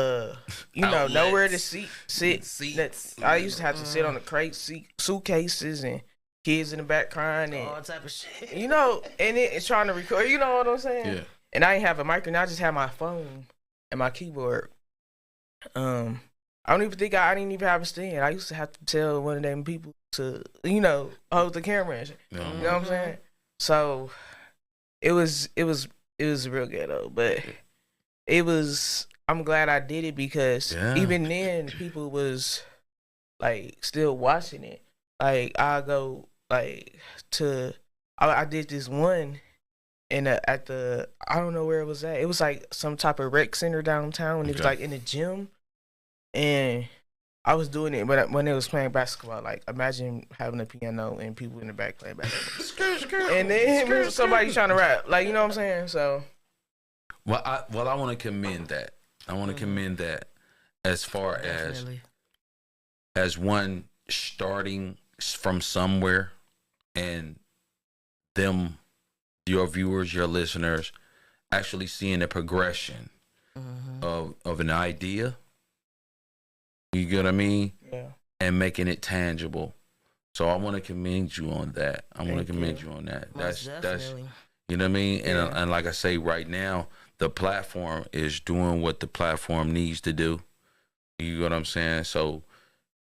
know, outlets. Nowhere to sit. Seats. I used to have to sit on the crates, suitcases, and kids in the back crying and all type of shit. You know, and it's trying to record. You know what I'm saying? Yeah. And I ain't have a mic, and I just had my phone and my keyboard. I don't even think I didn't even have a stand. I used to have to tell one of them people to, you know, hold the camera and shit. You know what I'm saying? So it was real ghetto, but it was. I'm glad I did it because even then people was like still watching it. Like I go like I did this one and at the I don't know where it was at. It was like some type of rec center downtown and it was like in the gym. And I was doing it when it was playing basketball. Like imagine having a piano and people in the back playing basketball. And then somebody trying to rap. Like, you know what I'm saying? So I want to commend that. I want to commend that as far as one starting from somewhere and them, your viewers, your listeners, actually seeing the progression of an idea. You get what I mean? Yeah. And making it tangible. So I want to commend you on that. I want to commend you on that. That's you know what I mean? Yeah. And like I say right now, the platform is doing what the platform needs to do. You know what I'm saying? So,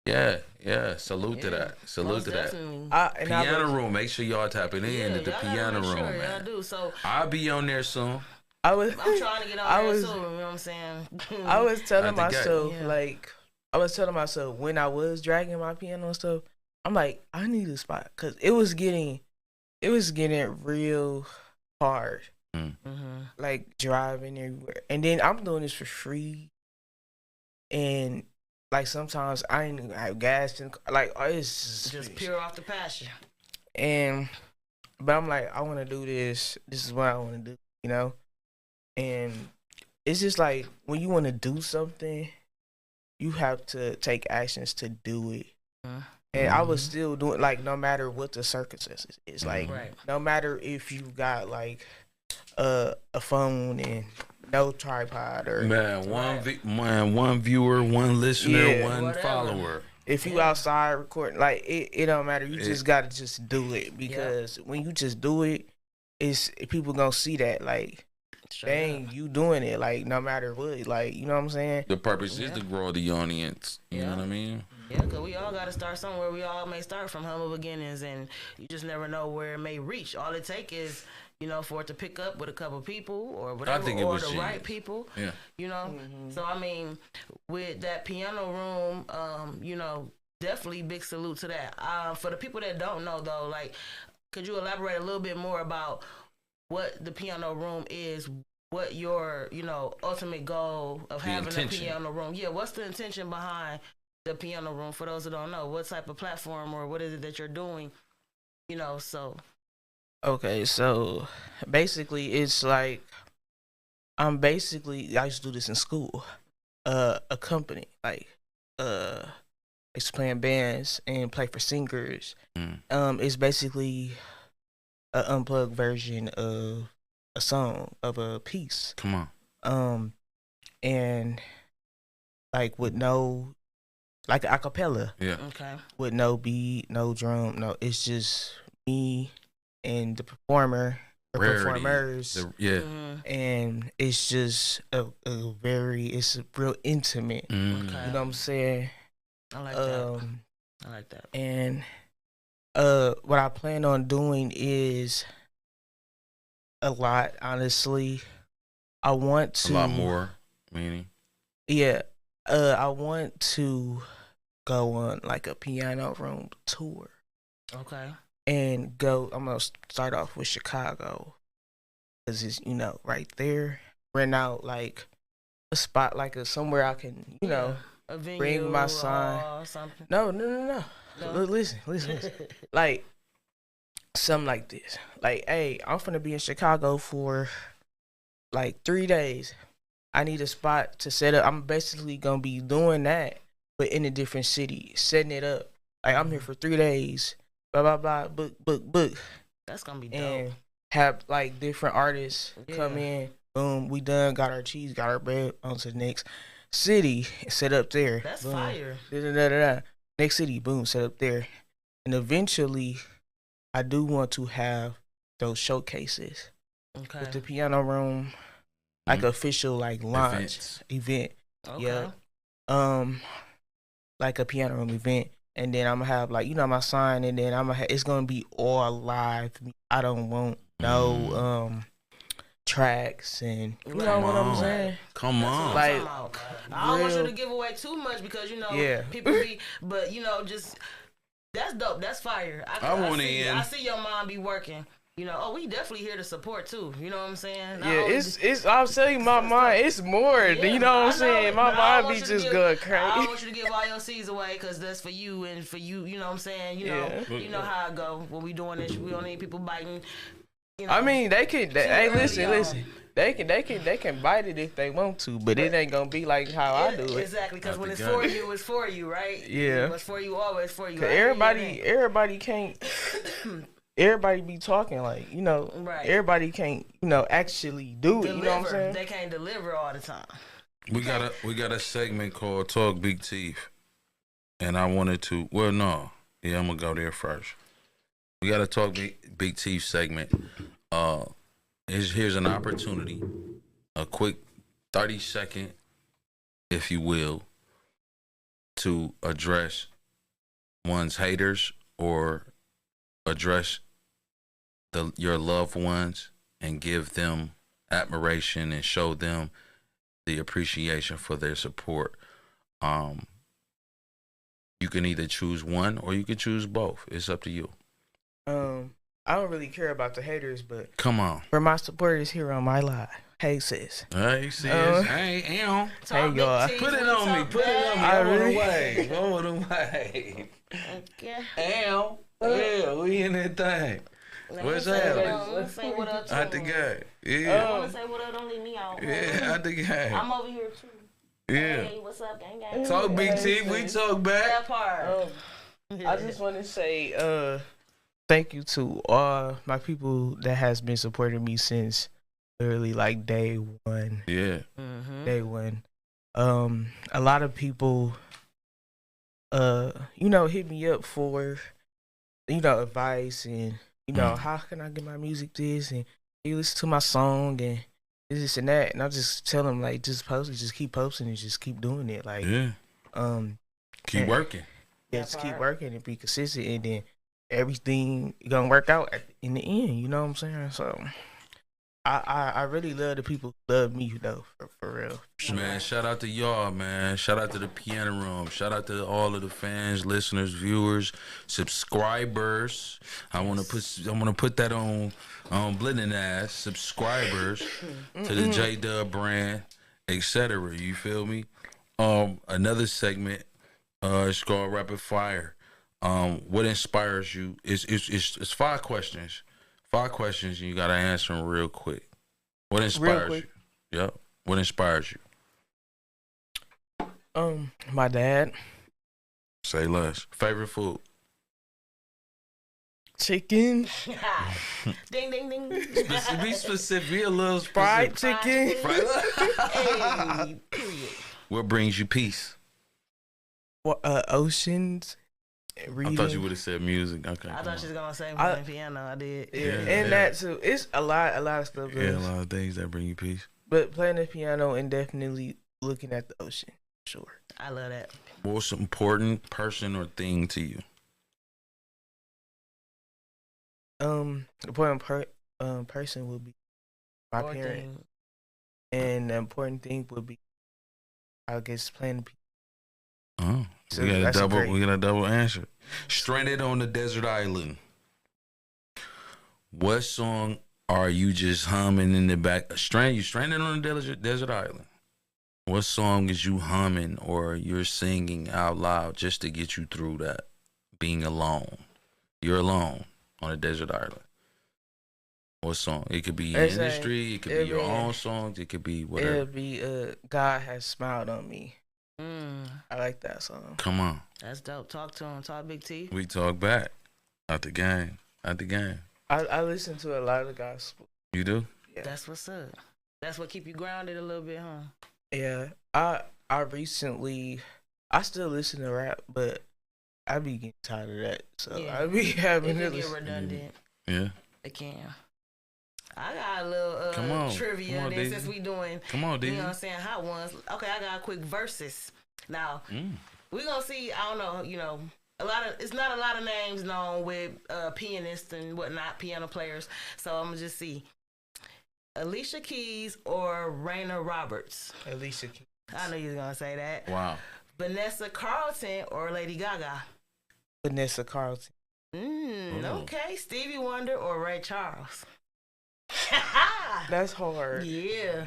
salute to that. Salute to that. Piano room. Make sure y'all tapping in at the piano room, man. I do. So I'll be on there soon. I'm trying to get on there soon. You know what I'm saying? I was telling myself, I was telling myself when I was dragging my piano and stuff, I'm like, I need a spot because it was getting real hard. Like driving everywhere, and then I'm doing this for free, and like sometimes I ain't have gas and like it's just pure off the passion. But I'm like, I want to do this. This is what I want to do, you know. And it's just like when you want to do something, you have to take actions to do it. And I was still doing like no matter what the circumstances is, like no matter if you got like a phone and no tripod or one viewer, one listener, one whatever. Follower. If you outside recording, like it don't matter. You just gotta just do it because when you just do it, it's people gonna see that like, dang, you doing it like no matter what, like you know what I'm saying. The purpose is to grow the audience. You know what I mean? Yeah, because we all got to start somewhere. We all may start from humble beginnings, and you just never know where it may reach. All it take is, you know, for it to pick up with a couple people or whatever, or the right people. Yeah. You know? So, I mean, with that piano room, you know, definitely big salute to that. For the people that don't know, though, like, could you elaborate a little bit more about what the piano room is? What your, you know, ultimate goal of having a piano room? Yeah, what's the intention behind the piano room, for those who don't know? What type of platform or what is it that you're doing, you know? So okay, so basically it's like I used to do this in school, a company, like uh it's playing bands and play for singers. It's basically an unplugged version of a song of a piece. Come on. And like with no like a cappella. Yeah. Okay. With no beat, no drum, no. It's just me and the performer, the Rarity. performers. Yeah. And it's just it's real intimate. Okay. You know what I'm saying? I like that. I like that. And what I plan on doing is a lot, honestly. I want to A lot more, meaning? Yeah. I want to go on like a piano room tour. Okay. And I'm gonna start off with Chicago. Cause it's, right there. Rent out like a spot, like somewhere I can, a venue, bring my sign. Or something. No. No? Listen. Like something like this. Like, hey, I'm finna be in Chicago for like 3 days. I need a spot to set up. I'm basically gonna be doing that, but in a different city, setting it up. Like, I'm here for 3 days. Blah blah blah. Book. That's gonna be dope. And have like different artists come in. Boom, we done. Got our cheese. Got our bread. On to the next city. Set up there. That's boom. fire. Da. Next city. Boom. Set up there. And eventually, I do want to have those showcases with the piano room, like official like launch event. Okay. Yeah. Like a piano room event. And then I'm gonna have like, my sign, and then it's gonna be all live. I don't want no tracks, and you know what I'm saying? Come on. Like, I don't want you to give away too much because people be, but just that's dope. That's fire. I see your mom be working. We definitely here to support too. You know what I'm saying? It's. I'll tell you, my mind. It's more. You know what I'm saying? My mind be just going crazy. I don't want you to give all your seeds away because that's for you and for you. You know what I'm saying? You know how it go when we doing this. We don't need people biting. I mean, they can. Hey, listen. They can bite it if they want to, but it ain't gonna be like how I do it. Exactly, because when it's for you, it's for you, right? Yeah. What's for you, always for you. Everybody can't. Everybody be talking like, right. Everybody can't, actually do it. You know what I'm saying? They can't deliver all the time. We got a segment called Talk Big Teeth, and I wanted to. Well, no, yeah, I'm gonna go there first. We got a Talk Big Teeth segment. Here's an opportunity, a quick 30-second, if you will, to address one's haters or address your loved ones and give them admiration and show them the appreciation for their support. You can either choose one or you can choose both. It's up to you. I don't really care about the haters, but come on, for my supporters here on my live. Hey sis. Hey sis. Hey y'all. Put it on me. Roll it away. Okay. Am. Yeah, we in that thing. What's happening? Say what up to Out the game. Yeah. I want to say what up, don't leave me out. Yeah, out the game. I'm over here too. Yeah. Hey, what's up, gang? Talk Big T, we talk back. That part. I just want to say thank you to all my people that has been supporting me since literally like day one. Yeah. Day one. A lot of people hit me up for advice and how can I get my music this, and you listen to my song and this and that, and I just tell them like just post it, just keep posting and just keep doing it, like keep working. Just keep working and be consistent, and then everything gonna work out in the end. You know what I'm saying? So I really love the people who love me, though, for real. Man, shout out to y'all, man. Shout out to the piano room. Shout out to all of the fans, listeners, viewers, subscribers. I want to put that on blending ass subscribers to the Dubb brand, etc. You feel me? Another segment is called Rapid Fire. What inspires you? It's 5 questions. 5 questions, and you gotta answer them real quick. What inspires you? Yep. What inspires you? My dad, Say less. Favorite food? chicken, Ding, ding, ding. Be specific. Be a little fried specific. chicken. Hey, period. What brings you peace? Oceans, reading. I thought you would have said music. Okay. I thought she was gonna say I- playing piano. I did. Yeah, Yeah, and yeah. that too. It's a lot of stuff. Yeah, a Does. lot of things that bring you peace. But playing the piano and definitely looking at the ocean, sure. I love that. What's an important person or thing to you? The important person would be my Or parent, thing. and the important thing would be, I guess, playing the piano. Oh, So we got a that's a double. great- We got a double answer. Stranded on the desert island. What song are you just humming in the back? You stranded on the desert island. What song is you humming or you're singing out loud just to get you through that? Being alone. You're alone on a desert island. What song? It could be It's industry. It could be your own songs. It could be whatever. It'll be God Has Smiled on Me. Mm, I like that song. Come on. that's dope. Talk to him. Talk Big T. We talk back. Out the game. Out the game. I listen to a lot of gospel. You do? Yeah. That's what's up. That's what keep you grounded a little bit, huh? Yeah, I recently, I still listen to rap, but I be getting tired of that. So Yeah. I be It having to can get listen. redundant. Yeah. It can. I got a little Come on. trivia Come on, then Daisy. since we doing, Come on, you know DJ. what I'm saying, hot ones. Okay, I got a quick verses. Now, we gonna see, I don't know, it's not a lot of names known with pianists and whatnot, piano players. So I'm gonna just see. Alicia Keys or Raina Roberts? Alicia Keys. I know you was gonna say that. Wow. Vanessa Carlton or Lady Gaga? Vanessa Carlton. Ooh. Okay. Stevie Wonder or Ray Charles? That's hard. Yeah.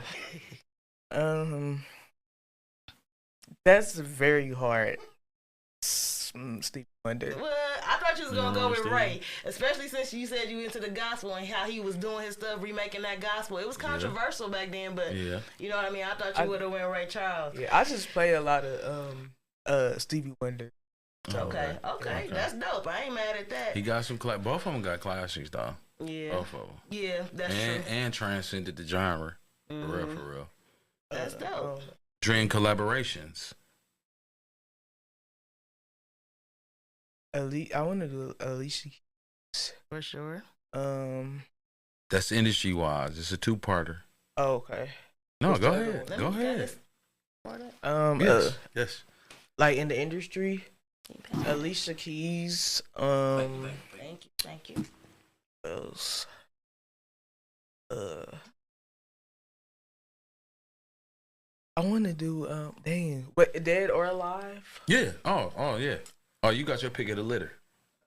That's very hard. Stevie Wonder. Well, I thought you was gonna go with Stevie. Ray, especially since you said you into the gospel and how he was doing his stuff, remaking that gospel. It was controversial back then, but Yeah. you know what I mean. I thought you would have went Ray Charles. Yeah, I just play a lot of Stevie Wonder. Okay, that's dope. I ain't mad at that. He got some both of them got classics though. Yeah, Both of them. yeah, that's true. And transcended the genre. For real, for real. That's dope. Dream collaborations. I want to do Alicia Keys. For sure. That's industry wise. It's a two-parter. Oh, okay. No, What's go the other ahead. Let Go me ahead. get this. Yes. Yes. Like in the industry, Alicia Keys. Thank you. What else? I want to do Dead or Alive. Yeah. Oh, yeah. Oh, you got your pick of the litter.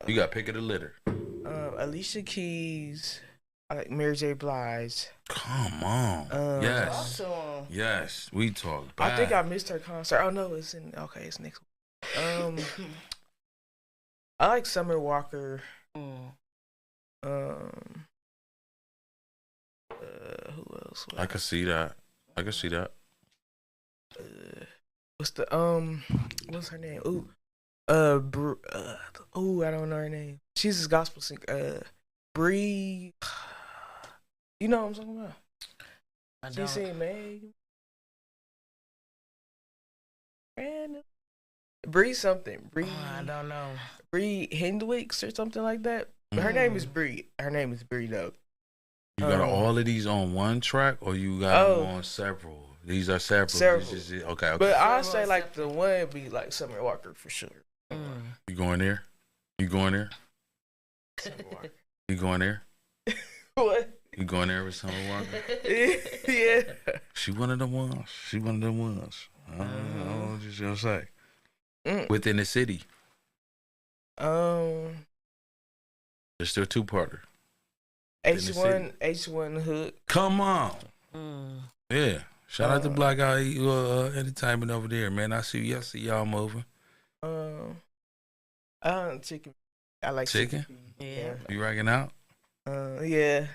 You got pick of the litter. Alicia Keys. I like Mary J. Blige. Come on. Talk Yes. to him. Yes. We talk I back. think I missed her concert. Oh no, it's next week. I like Summer Walker. Who else? I can see that. I can see that. What's her name? I don't know her name. She's a gospel singer. Bree. You know what I'm talking about? I She don't. said, "Man, Bree something. Bree. I don't know. Bree Hendricks or something like that. But her name is Bree. Her name is Bree though. You got all of these on one track, or you got them on several? These are several. Several. This is- okay. But I'll Several say like the one be like Summer Walker for sure. You going there? You going there? You going there? What? You going there with Summer Walker? Yeah. She one of the ones. She one of the ones. I don't know what you gonna say. Within the city, H1 it's still two-parter. H1 Hood. Come on. Yeah. Shout out to Black Eye Entertainment over there, man. I see y'all moving. Chicken. I like Chicken? Yeah. You racking out? Yeah.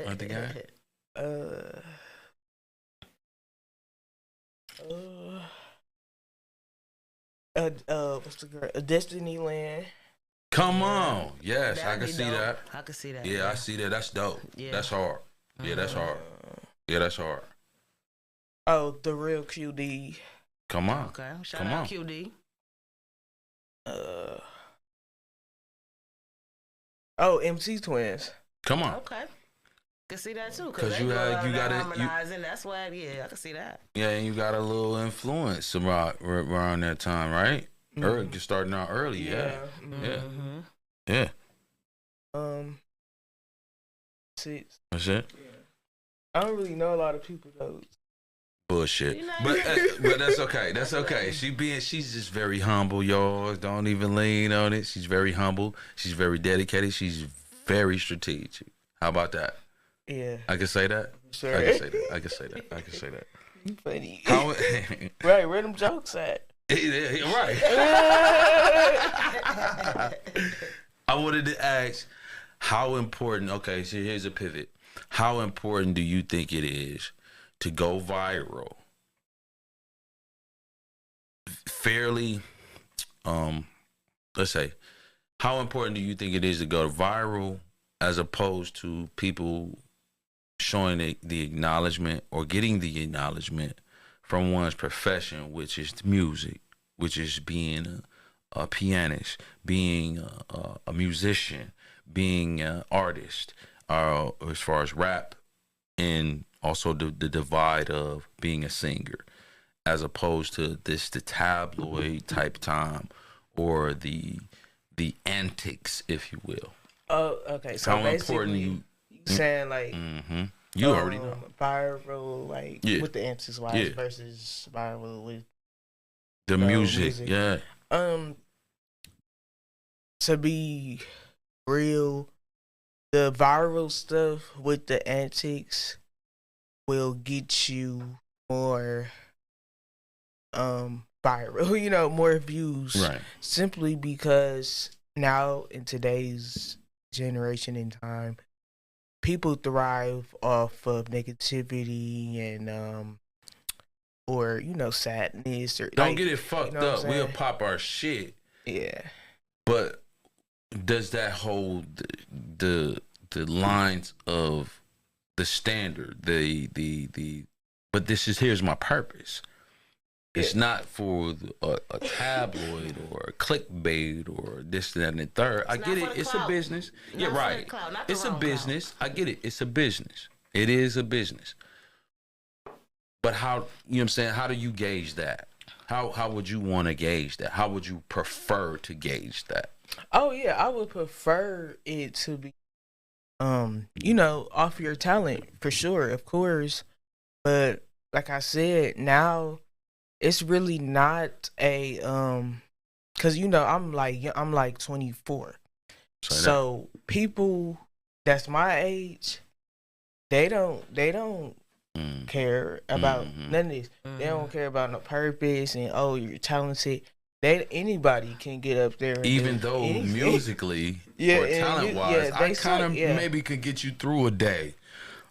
What the guy? What's the girl? Destiny Land. Come on. Yes, I That'd can be see dope. that. I can see that. Yeah, I see that. That's dope. Yeah. That's hard. Yeah, that's hard. Yeah, that's hard. Oh, the real QD. Come on. Okay. Shout Come out on. QD. MC Twins. Come on. Okay. Can see that too. 'Cause They you do a had- lot you of that gotta- you- harmonizing. That's why. Yeah, I can see that. Yeah, and you got a little influence around that time, right? You're starting out early. Yeah. Yeah. Yeah. Six. That's it. I don't really know a lot of people though. Bullshit. You know, But that's okay. That's okay. She's just very humble, y'all. Don't even lean on it. She's very humble. She's very dedicated. She's very strategic. How about that? Yeah. I can say that. Sure. I can say that. I can say that. I can say that. You funny. How, Right, where them jokes at? right. I wanted to ask how important. Okay, so here's a pivot. How important do you think it is to go viral? Fairly, let's say, how important do you think it is to go viral as opposed to people showing the acknowledgement or getting the acknowledgement from one's profession, which is music, which is being a pianist, being a musician, being an artist, as far as rap, and also the divide of being a singer, as opposed to the tabloid type time or the antics, if you will. Oh, okay. So How important you saying like you already know viral, like with the antics wise versus viral with the music. Yeah. To be real, the viral stuff with the antics will get you more viral, you know, more views. Right. Simply because now in today's generation and time, people thrive off of negativity and or, you know, sadness or Don't get it fucked you know up. We'll pop our shit. Yeah. But does that hold the lines of the standard, but here's my purpose. It's not for a tabloid or a clickbait or this, that, and the third. I get it. It's a business. Yeah, right. It's a business. I get it. It's a business. It is a business. But how, you know what I'm saying? How do you gauge that? How would you want to gauge that? How would you prefer to gauge that? Oh yeah, I would prefer it to be, you know, off your talent for sure, of course. But like I said, now it's really not a cause you know I'm like 24, so people that's my age, they don't care about none of this. They don't care about no purpose and you're talented. Anybody can get up there and even though musically or talent wise, I kind of maybe could get you through a day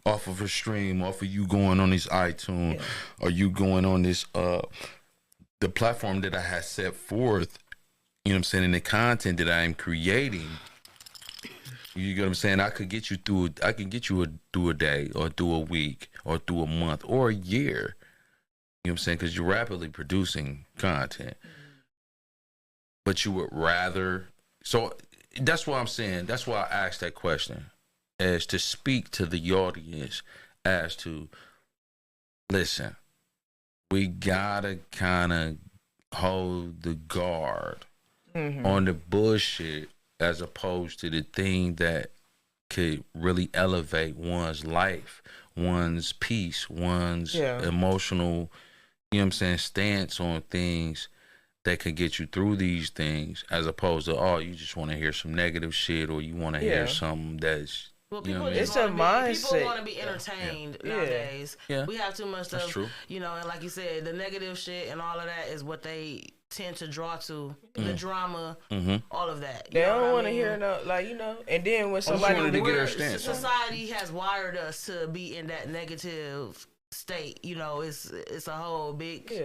off of a stream, off of you going on this iTunes or you going on this the platform that I had set forth, you know what I'm saying, and the content that I am creating. You get what I'm saying? I could get you through through a day or through a week or through a month or a year. You know what I'm saying? Because you're rapidly producing content. But you would rather, so that's what I'm saying. That's why I asked that question, as to speak to the audience as to, listen, we gotta kind of hold the guard on the bullshit as opposed to the thing that could really elevate one's life, one's peace, one's emotional, you know what I'm saying, stance on things that could get you through these things, as opposed to, you just want to hear some negative shit or you want to hear something that's, well, you know what I mean? It's a mindset. People want to be entertained nowadays. Yeah. We have too much stuff. That's true. You know, and like you said, the negative shit and all of that is what they tend to draw to. The drama, all of that. They don't want to hear no, like, you know. And then when somebody wanted to get her stance on it. Society has wired us to be in that negative state. You know, it's a whole big. Yeah.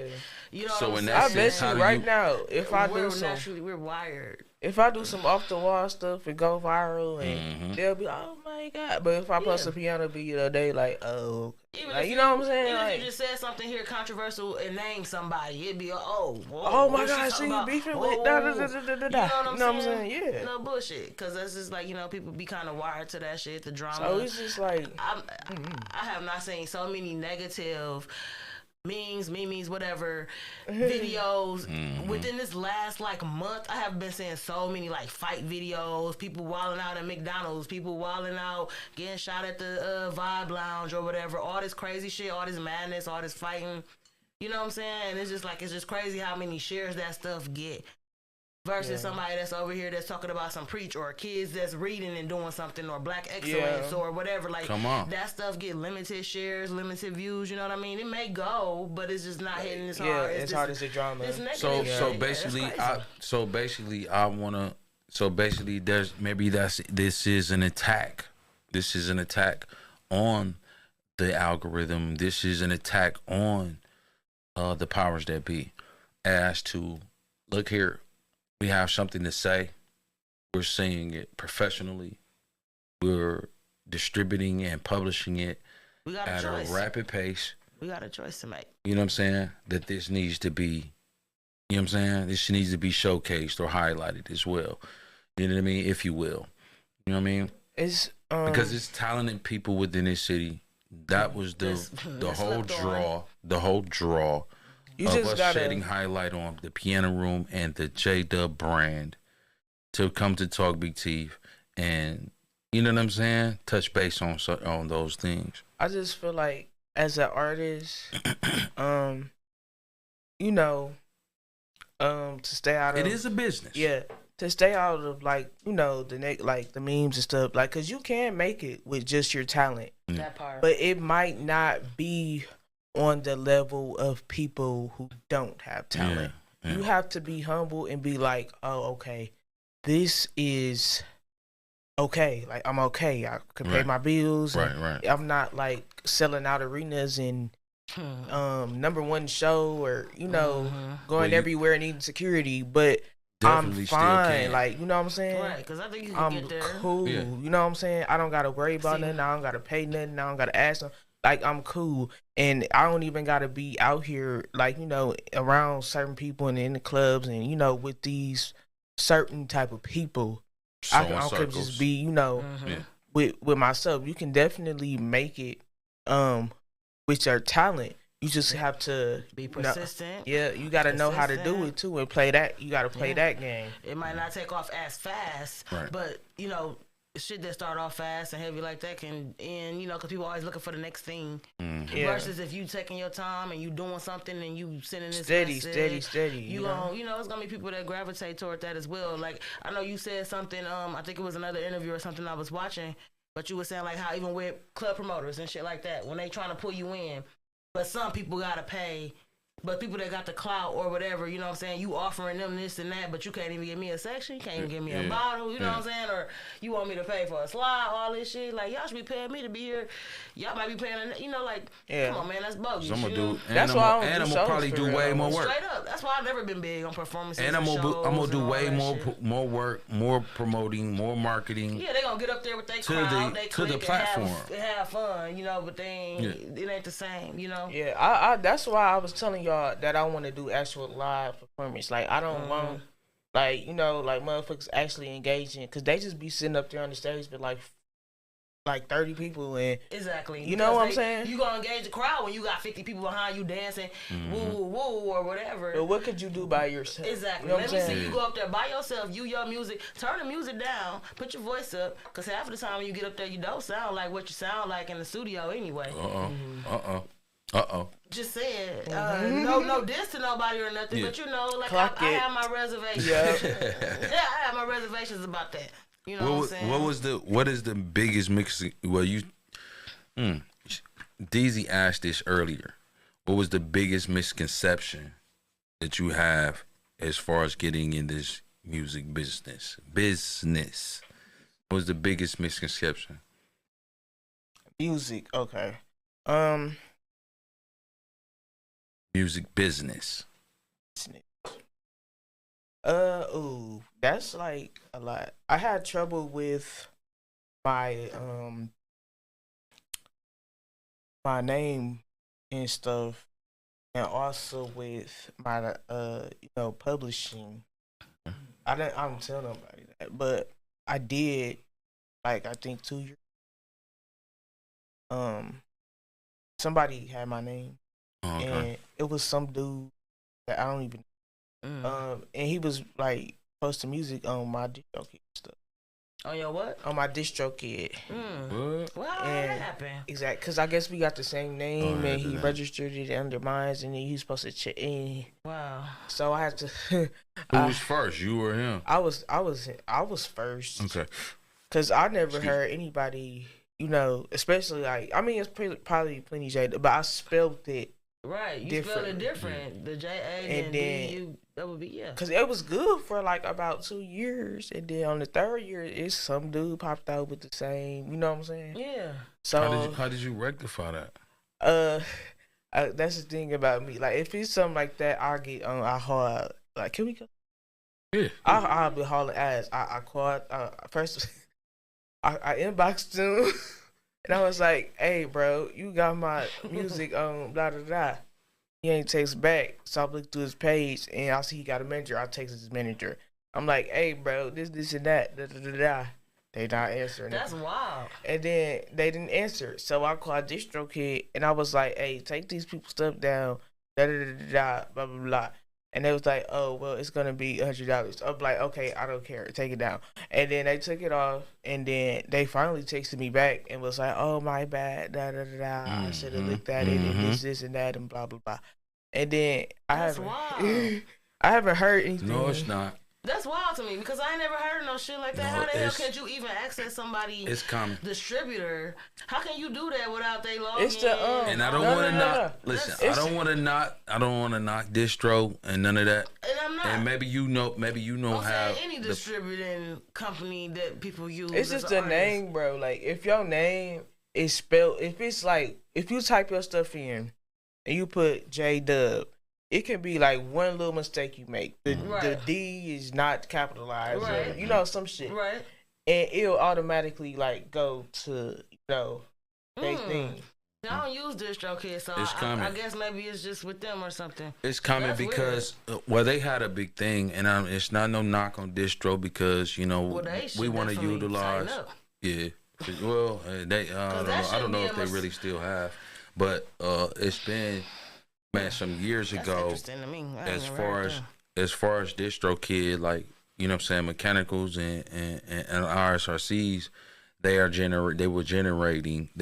You know So what I'm in saying? that I bet sense, how you do right you- now, if I we're do some, naturally we're wired. if I do some off the wall stuff and go viral, and Mm-hmm. they'll be, oh my god. But if I post Yeah. a piano beat today, like, oh, Even like if you know what I'm saying? Even Like, if you just said something here controversial and name somebody, it'd be whoa, oh my what she god, talking see you about? beefing Whoa, with da da da da da da. You know what I'm saying? Yeah. No bullshit, because that's just like, you know, people be kind of wired to that shit, the drama. So it's just like, I have not seen so many negative memes, whatever, videos within this last like month. I have been seeing so many like fight videos, people wilding out at McDonald's, people wilding out, getting shot at the Vibe Lounge or whatever. All this crazy shit, all this madness, all this fighting. You know what I'm saying? And it's just crazy how many shares that stuff get. Versus somebody that's over here that's talking about some preach, or kids that's reading and doing something, or black excellence or whatever. Like, Come on. that stuff get limited shares, limited views. You know what I mean? It may go, but it's just not hitting as yeah, hard. it's hard as a drama. This negative So shit. so Yeah, basically, that's crazy. I wanna. So basically, this is an attack. This is an attack on the algorithm. This is an attack on the powers that be. As to, look here, we have something to say. We're saying it professionally. We're distributing and publishing it We got a at choice. a rapid pace. We got a choice to make. You know what I'm saying? That this needs to be, you know what I'm saying? This needs to be showcased or highlighted as well. You know what I mean? If you will. You know what I mean? It's Because it's talented people within this city. That was the whole slept on. draw. The whole draw you of just us gotta shedding highlight on the Piano Room and the Dubb brand to come to Talk Big Teeth and, you know what I'm saying? Touch base on those things. I just feel like as an artist, you know, to stay out of It is a business. yeah, to stay out of like, you know, like the memes and stuff, like, cause you can make it with just your talent, That part. but it might not be on the level of people who don't have talent. Yeah, yeah. You have to be humble and be like, oh, okay, this is okay. Like, I'm okay. I can pay Right. my bills. Right, right. I'm not like selling out arenas and number one show, or you know, going Well, you- everywhere and needing security, but Definitely I'm still fine. can. Like, you know what I'm saying? Right, because I think you can I'm get there. cool. Yeah. You know what I'm saying? I don't gotta worry about See. nothing. I don't gotta pay nothing. I don't gotta ask them. Like, I'm cool, and I don't even gotta be out here, like, you know, around certain people and in the clubs, and you know, with these certain type of people. I could circles. just be, you know, Yeah. with myself. You can definitely make it with your talent. You just have to Be persistent. yeah, you got to know how to do Consistent. it too, and play that. You got to play Yeah. that game. It might not take off as fast, Right. but you know, shit that start off fast and heavy like that can end. You know, because people always looking for the next thing. Yeah. Versus if you taking your time and you doing something and you sending this Steady, message, steady. You gon' you know, it's gonna be people that gravitate toward that as well. Like, I know you said something. I think it was another interview or something I was watching, but you were saying like how even with club promoters and shit like that, when they trying to pull you in, but some people gotta pay. But people that got the clout or whatever, you know what I'm saying, you offering them this and that, but you can't even give me a section, you can't even give me a Yeah. bottle, you know Yeah. what I'm saying? Or you want me to pay for a slide, all this shit. Like, y'all should be paying me to be here. Y'all might be paying, you know, like, Yeah. come on, man, that's bogus. So I'm you gonna know? do. That's why I don't do I'm shows gonna probably for do real. way more work. Straight up. That's why I've never been big on performances. And I'm gonna do all way that more shit. more work, more promoting, more marketing. Yeah, they gonna get up there with their To crowd, the- they to the click platform. and have fun, you know, but they ain't, it ain't the same, you know? Yeah, I that's why I was telling y'all that I want to do actual live performance. Like, I don't want, like, you know, like motherfuckers actually engaging, because they just be sitting up there on the stage with like 30 people, and Exactly. You know Because what I'm saying? You gonna engage the crowd when you got 50 people behind you dancing, woo woo woo or whatever. but what could you do by yourself? Exactly. You know what Let I'm me saying? see you go up there by yourself, your music, turn the music down, put your voice up, because half of the time when you get up there, you don't sound like what you sound like in the studio anyway. Just saying, no diss to nobody or nothing, Yeah. but you know, like Clock I it. have my reservations. Yeah. Yeah, I have my reservations about that. You know what I'm saying? What is the biggest mix? Well, DZ asked this earlier. What was the biggest misconception that you have as far as getting in this music business? What was the biggest misconception? Music, okay. music business? Ooh, that's like a lot. I had trouble with my my name and stuff, and also with my publishing. I don't tell nobody that, but I did, like, I think 2 years. Somebody had my name, and it was some dude that I don't even. And he was like posting music on my DistroKid stuff. On your what? On my DistroKid. What? Well, how did that happen? Exactly, because I guess we got the same name, and he registered it under mine, and then he was supposed to check in. Wow. So I had to. Who was first, you or him? I was first. Okay. Because I never heard anybody, especially like, I mean, it's probably plenty J, but I spelled it. Right, you spelled it different. The J-A and D-U, that would be, yeah. Because it was good for like about 2 years. And then on the third year, it's some dude popped out with the same, you know what I'm saying? Yeah. So how did you rectify that? That's the thing about me. Like, if it's something like that, I'll get on, I hard, like, can we go? Yeah. I'll be hauling ass. I called, first, I inboxed him. And I was like, hey, bro, you got my music on blah, blah, blah. He ain't text back. So I looked through his page, and I see he got a manager. I texted his manager. I'm like, hey, bro, this, and that. Da, da, da, da. They not answering. That's wild. And then they didn't answer. So I called DistroKid, and I was like, hey, take these people's stuff down. Da, da, da, da, da, blah, blah, blah. And they was like, oh, well, it's going to be $100. I'm like, okay, I don't care. Take it down. And then they took it off. And then they finally texted me back and was like, oh, my bad. Da, da, da, da. I should have looked at it and this, and that, and blah, blah, blah. And then I haven't heard anything. No, it's not. That's wild to me because I ain't never heard of no shit like that. No, how the hell can you even access somebody's distributor? How can you do that without they login? It's the and I don't want to knock. Listen, I don't want to knock distro and none of that. And I'm not. And maybe you know how any distributing company that people use. It's just the name, bro. Like, if your name is spelled, if it's like, if you type your stuff in and you put J Dubb, it can be like one little mistake you make. The D is not capitalized, or, some shit. Right. And it'll automatically like go to they thing. I don't use DistroKid, so I guess maybe it's just with them or something. It's coming because they had a big thing, and it's not no knock on distro because we want to utilize. Yeah. Well, I don't know if they really still have, but it's been. Man, some years ago, as far as DistroKid, like, you know what I'm saying, mechanicals and RSRCs, they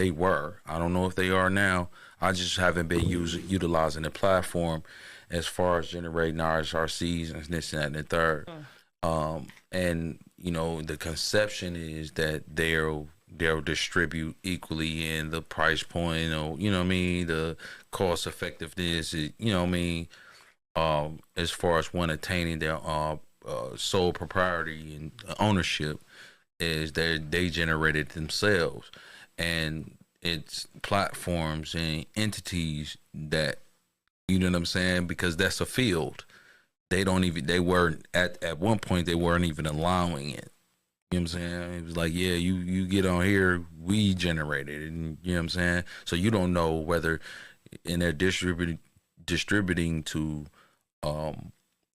were. I don't know if they are now. I just haven't been utilizing the platform as far as generating RSRCs and this and that and the third. And the conception is that they'll distribute equally in the price point, or the cost effectiveness, as far as one attaining their sole propriety and ownership, is that they generated themselves, and it's platforms and entities that, you know what I'm saying, because that's a field. They weren't at one point, they weren't even allowing it. You know what I'm saying? It was like, yeah, you get on here, we generated it, and you know what I'm saying? So you don't know whether in their distributing to all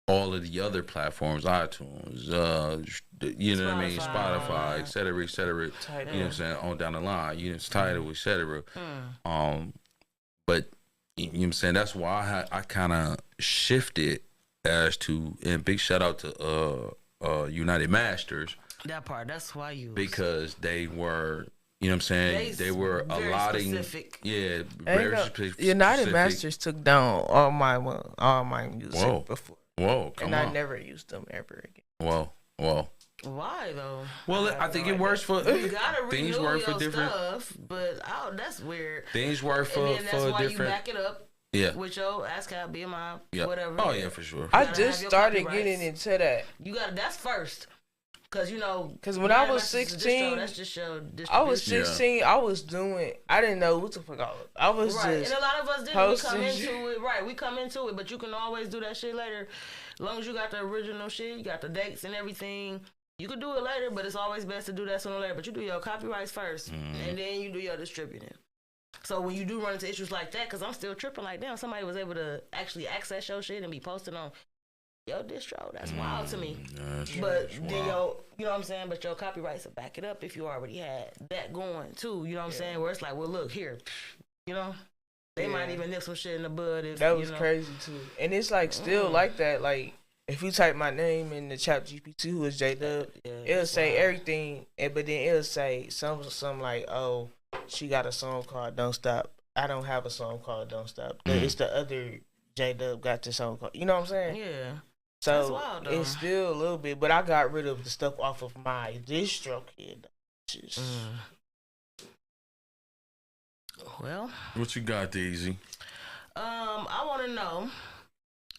of the other platforms, iTunes, you know what I mean, Spotify, et cetera, you know what I'm saying, on down the line, it's Tidal, et cetera. But you know what I'm saying, that's why I kind of shifted as to, and big shout out to United Masters. That part, that's why you. Because they were, you know what I'm saying, they were allotting. Specific. Yeah, very specific. United Masters took down all my music before. Whoa, come on. And I never used them ever again. Whoa. Why though? Well, I think it works for you gotta things work for different stuff, but that's weird. Things work for and that's why different. You back it up. Yeah. With your ASCAP, BMI, whatever. Oh yeah, for sure. I just started getting into that. That's first. Because when I was 16, that's just your I was 16, I was doing, I didn't know what the fuck I was just and a lot of us didn't come into it right. We come into it, but you can always do that shit later. As long as you got the original shit, you got the dates and everything. You could do it later, but it's always best to do that sooner or later. But you do your copyrights first, and then you do your distributing. So when you do run into issues like that, because I'm still tripping like, damn, somebody was able to actually access your shit and be posted on your distro. That's wild to me. But then you know what I'm saying? But your copyrights will back it up if you already had that going too. You know what I'm saying? Where it's like, well, look here, you know, they might even nip some shit in the bud. If, that was crazy too. And it's like still like that. Like if you type my name in the chat GPT, who is J-Dubb, it'll say everything, but then it'll say something like, oh, she got a song called Don't Stop. I don't have a song called Don't Stop. It's the other J-Dubb got the song called. You know what I'm saying? Yeah. So it's still a little bit, but I got rid of the stuff off of my distro kid. Well, what you got, Daisy? I want to know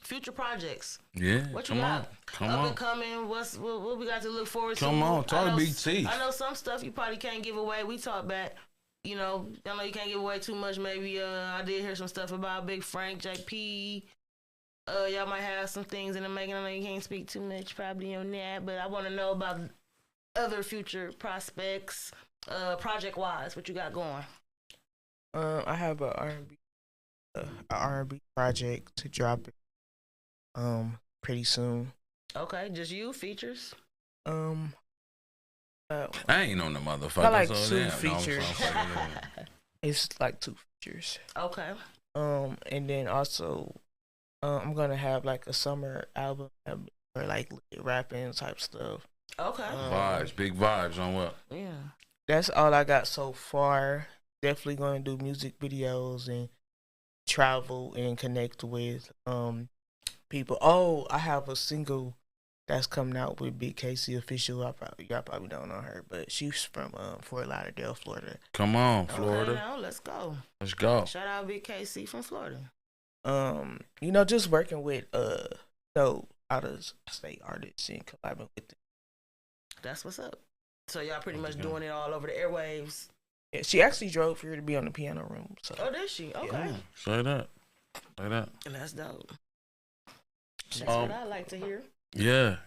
future projects. Yeah, what you got? Come up on. and coming. What we got to look forward to? Come on, talk Big T. I know some stuff you probably can't give away. We talk back. You know, I know you can't give away too much. Maybe I did hear some stuff about Big Frank, JP. Y'all might have some things in the making. I know you can't speak too much probably on that, but I want to know about other future prospects, project-wise, what you got going. I have a R&B project to drop pretty soon. Okay, just you features. I ain't on the motherfucker. I like so 2 features. It's like 2 features. Okay. And then also, I'm gonna have like a summer album or like rapping type stuff. Okay. Vibes, big vibes on what? Yeah. That's all I got so far. Definitely gonna do music videos and travel and connect with people. Oh, I have a single that's coming out with Big Casey Official. Y'all probably don't know her, but she's from Fort Lauderdale, Florida. Come on, Florida. Okay, now let's go. Let's go. Shout out Big KC from Florida. You know, just working with out of state artists and collaborating with them. That's what's up. So y'all pretty much doing it all over the airwaves. Yeah, she actually drove for her to be on the piano room. So. Oh, did she? Okay. Yeah. Say that. And that's dope. That's what I like to hear. Yeah.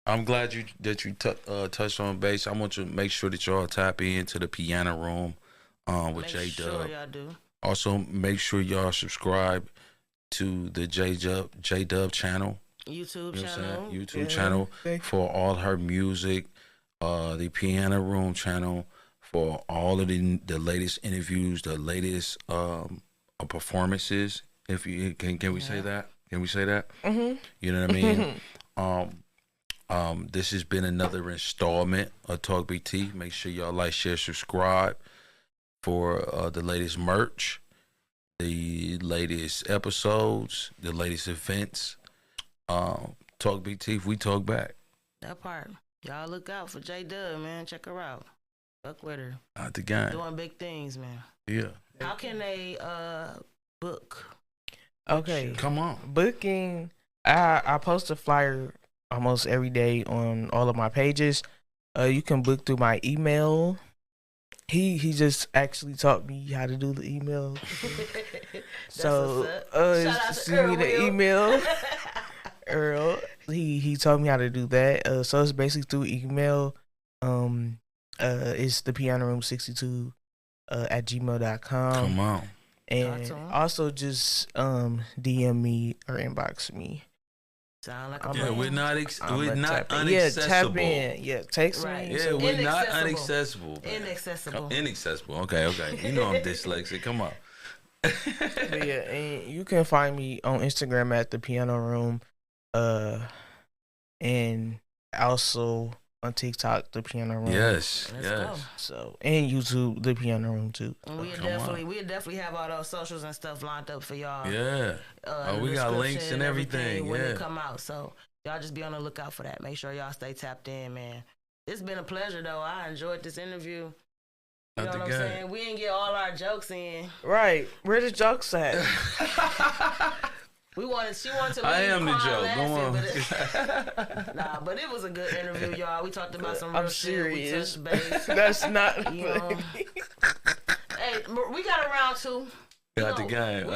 I'm glad that you touched on bass. I want you to make sure that y'all tap into the piano room with J-Dubb. Sure y'all do. Also, make sure y'all subscribe to the J-Dubb channel. YouTube channel. YouTube channel for all her music. The piano room channel for all of the latest interviews, the latest performances. If you can we say that? Can we say that? Mm-hmm. You know what I mean? This has been another installment of Talk BT. Make sure y'all like, share, subscribe for the latest merch, the latest episodes, the latest events. Talk BT, we talk back. That part. Y'all look out for J-Dubb, man. Check her out. Fuck with her. Out the game. Doing big things, man. Yeah. How can they book? Okay. Come on. Booking. I post a flyer almost every day on all of my pages. You can book through my email. He just actually taught me how to do the email. So send me the email. Earl. He told me how to do that. So it's basically through email. It's the piano room 62 at gmail.com. Come on. And also just DM me or inbox me. Sound like we're not inaccessible. Yeah, tap in. Yeah, text me. Yeah, we're not inaccessible. Inaccessible. Okay. You know I'm dyslexic. Come on. But yeah, and you can find me on Instagram at the piano room. And also on TikTok, the piano room. Yes. Go. So and YouTube, the piano room too. And we'll definitely have all those socials and stuff lined up for y'all. Yeah. We got links and everything. When it come out. So y'all just be on the lookout for that. Make sure y'all stay tapped in, man. It's been a pleasure though. I enjoyed this interview. You know what I'm saying? We didn't get all our jokes in. Right. Where the jokes at? She wanted to leave. I am the joke. Laughing, Go on. Nah, but it was a good interview, y'all. We talked about some real I'm shit. serious. We touched base. That's not. You know. Hey, we got a round 2. Out the game.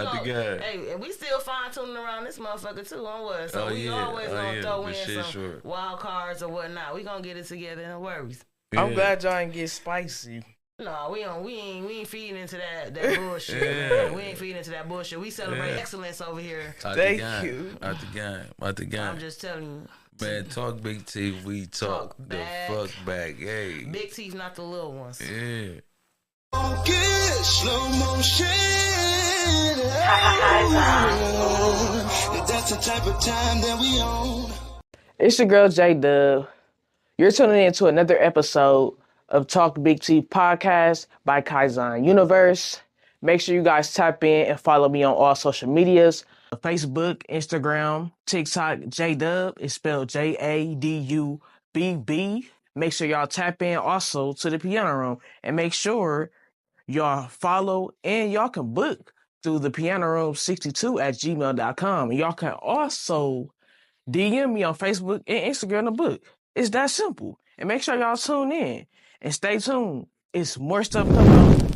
Hey, and we still fine tuning around this motherfucker too on what? So Oh, we yeah. always Oh, gonna yeah. throw For in shit, some sure. wild cards or whatnot. We gonna get it together, no worries. I'm Yeah. glad y'all ain't get spicy. No, we ain't feeding into that bullshit. Yeah. Man. We ain't feeding into that bullshit. We celebrate excellence over here. Thank you. Out the game. I'm just telling you. Man, talk big teeth. We talk the back. fuck back. Hey. Big teeth, not the little ones. Yeah. Get slow motion. That's the type of time that we on. It's your girl Dubb. You're tuning in to another episode of Talk Big T podcast by KAIZON Universe. Make sure you guys tap in and follow me on all social medias. Facebook, Instagram, TikTok, Dubb is spelled Jadubb. Make sure y'all tap in also to the piano room and make sure y'all follow and y'all can book through the piano room 62 at gmail.com. Y'all can also DM me on Facebook and Instagram to book. It's that simple. And make sure y'all tune in and stay tuned. It's more stuff coming on.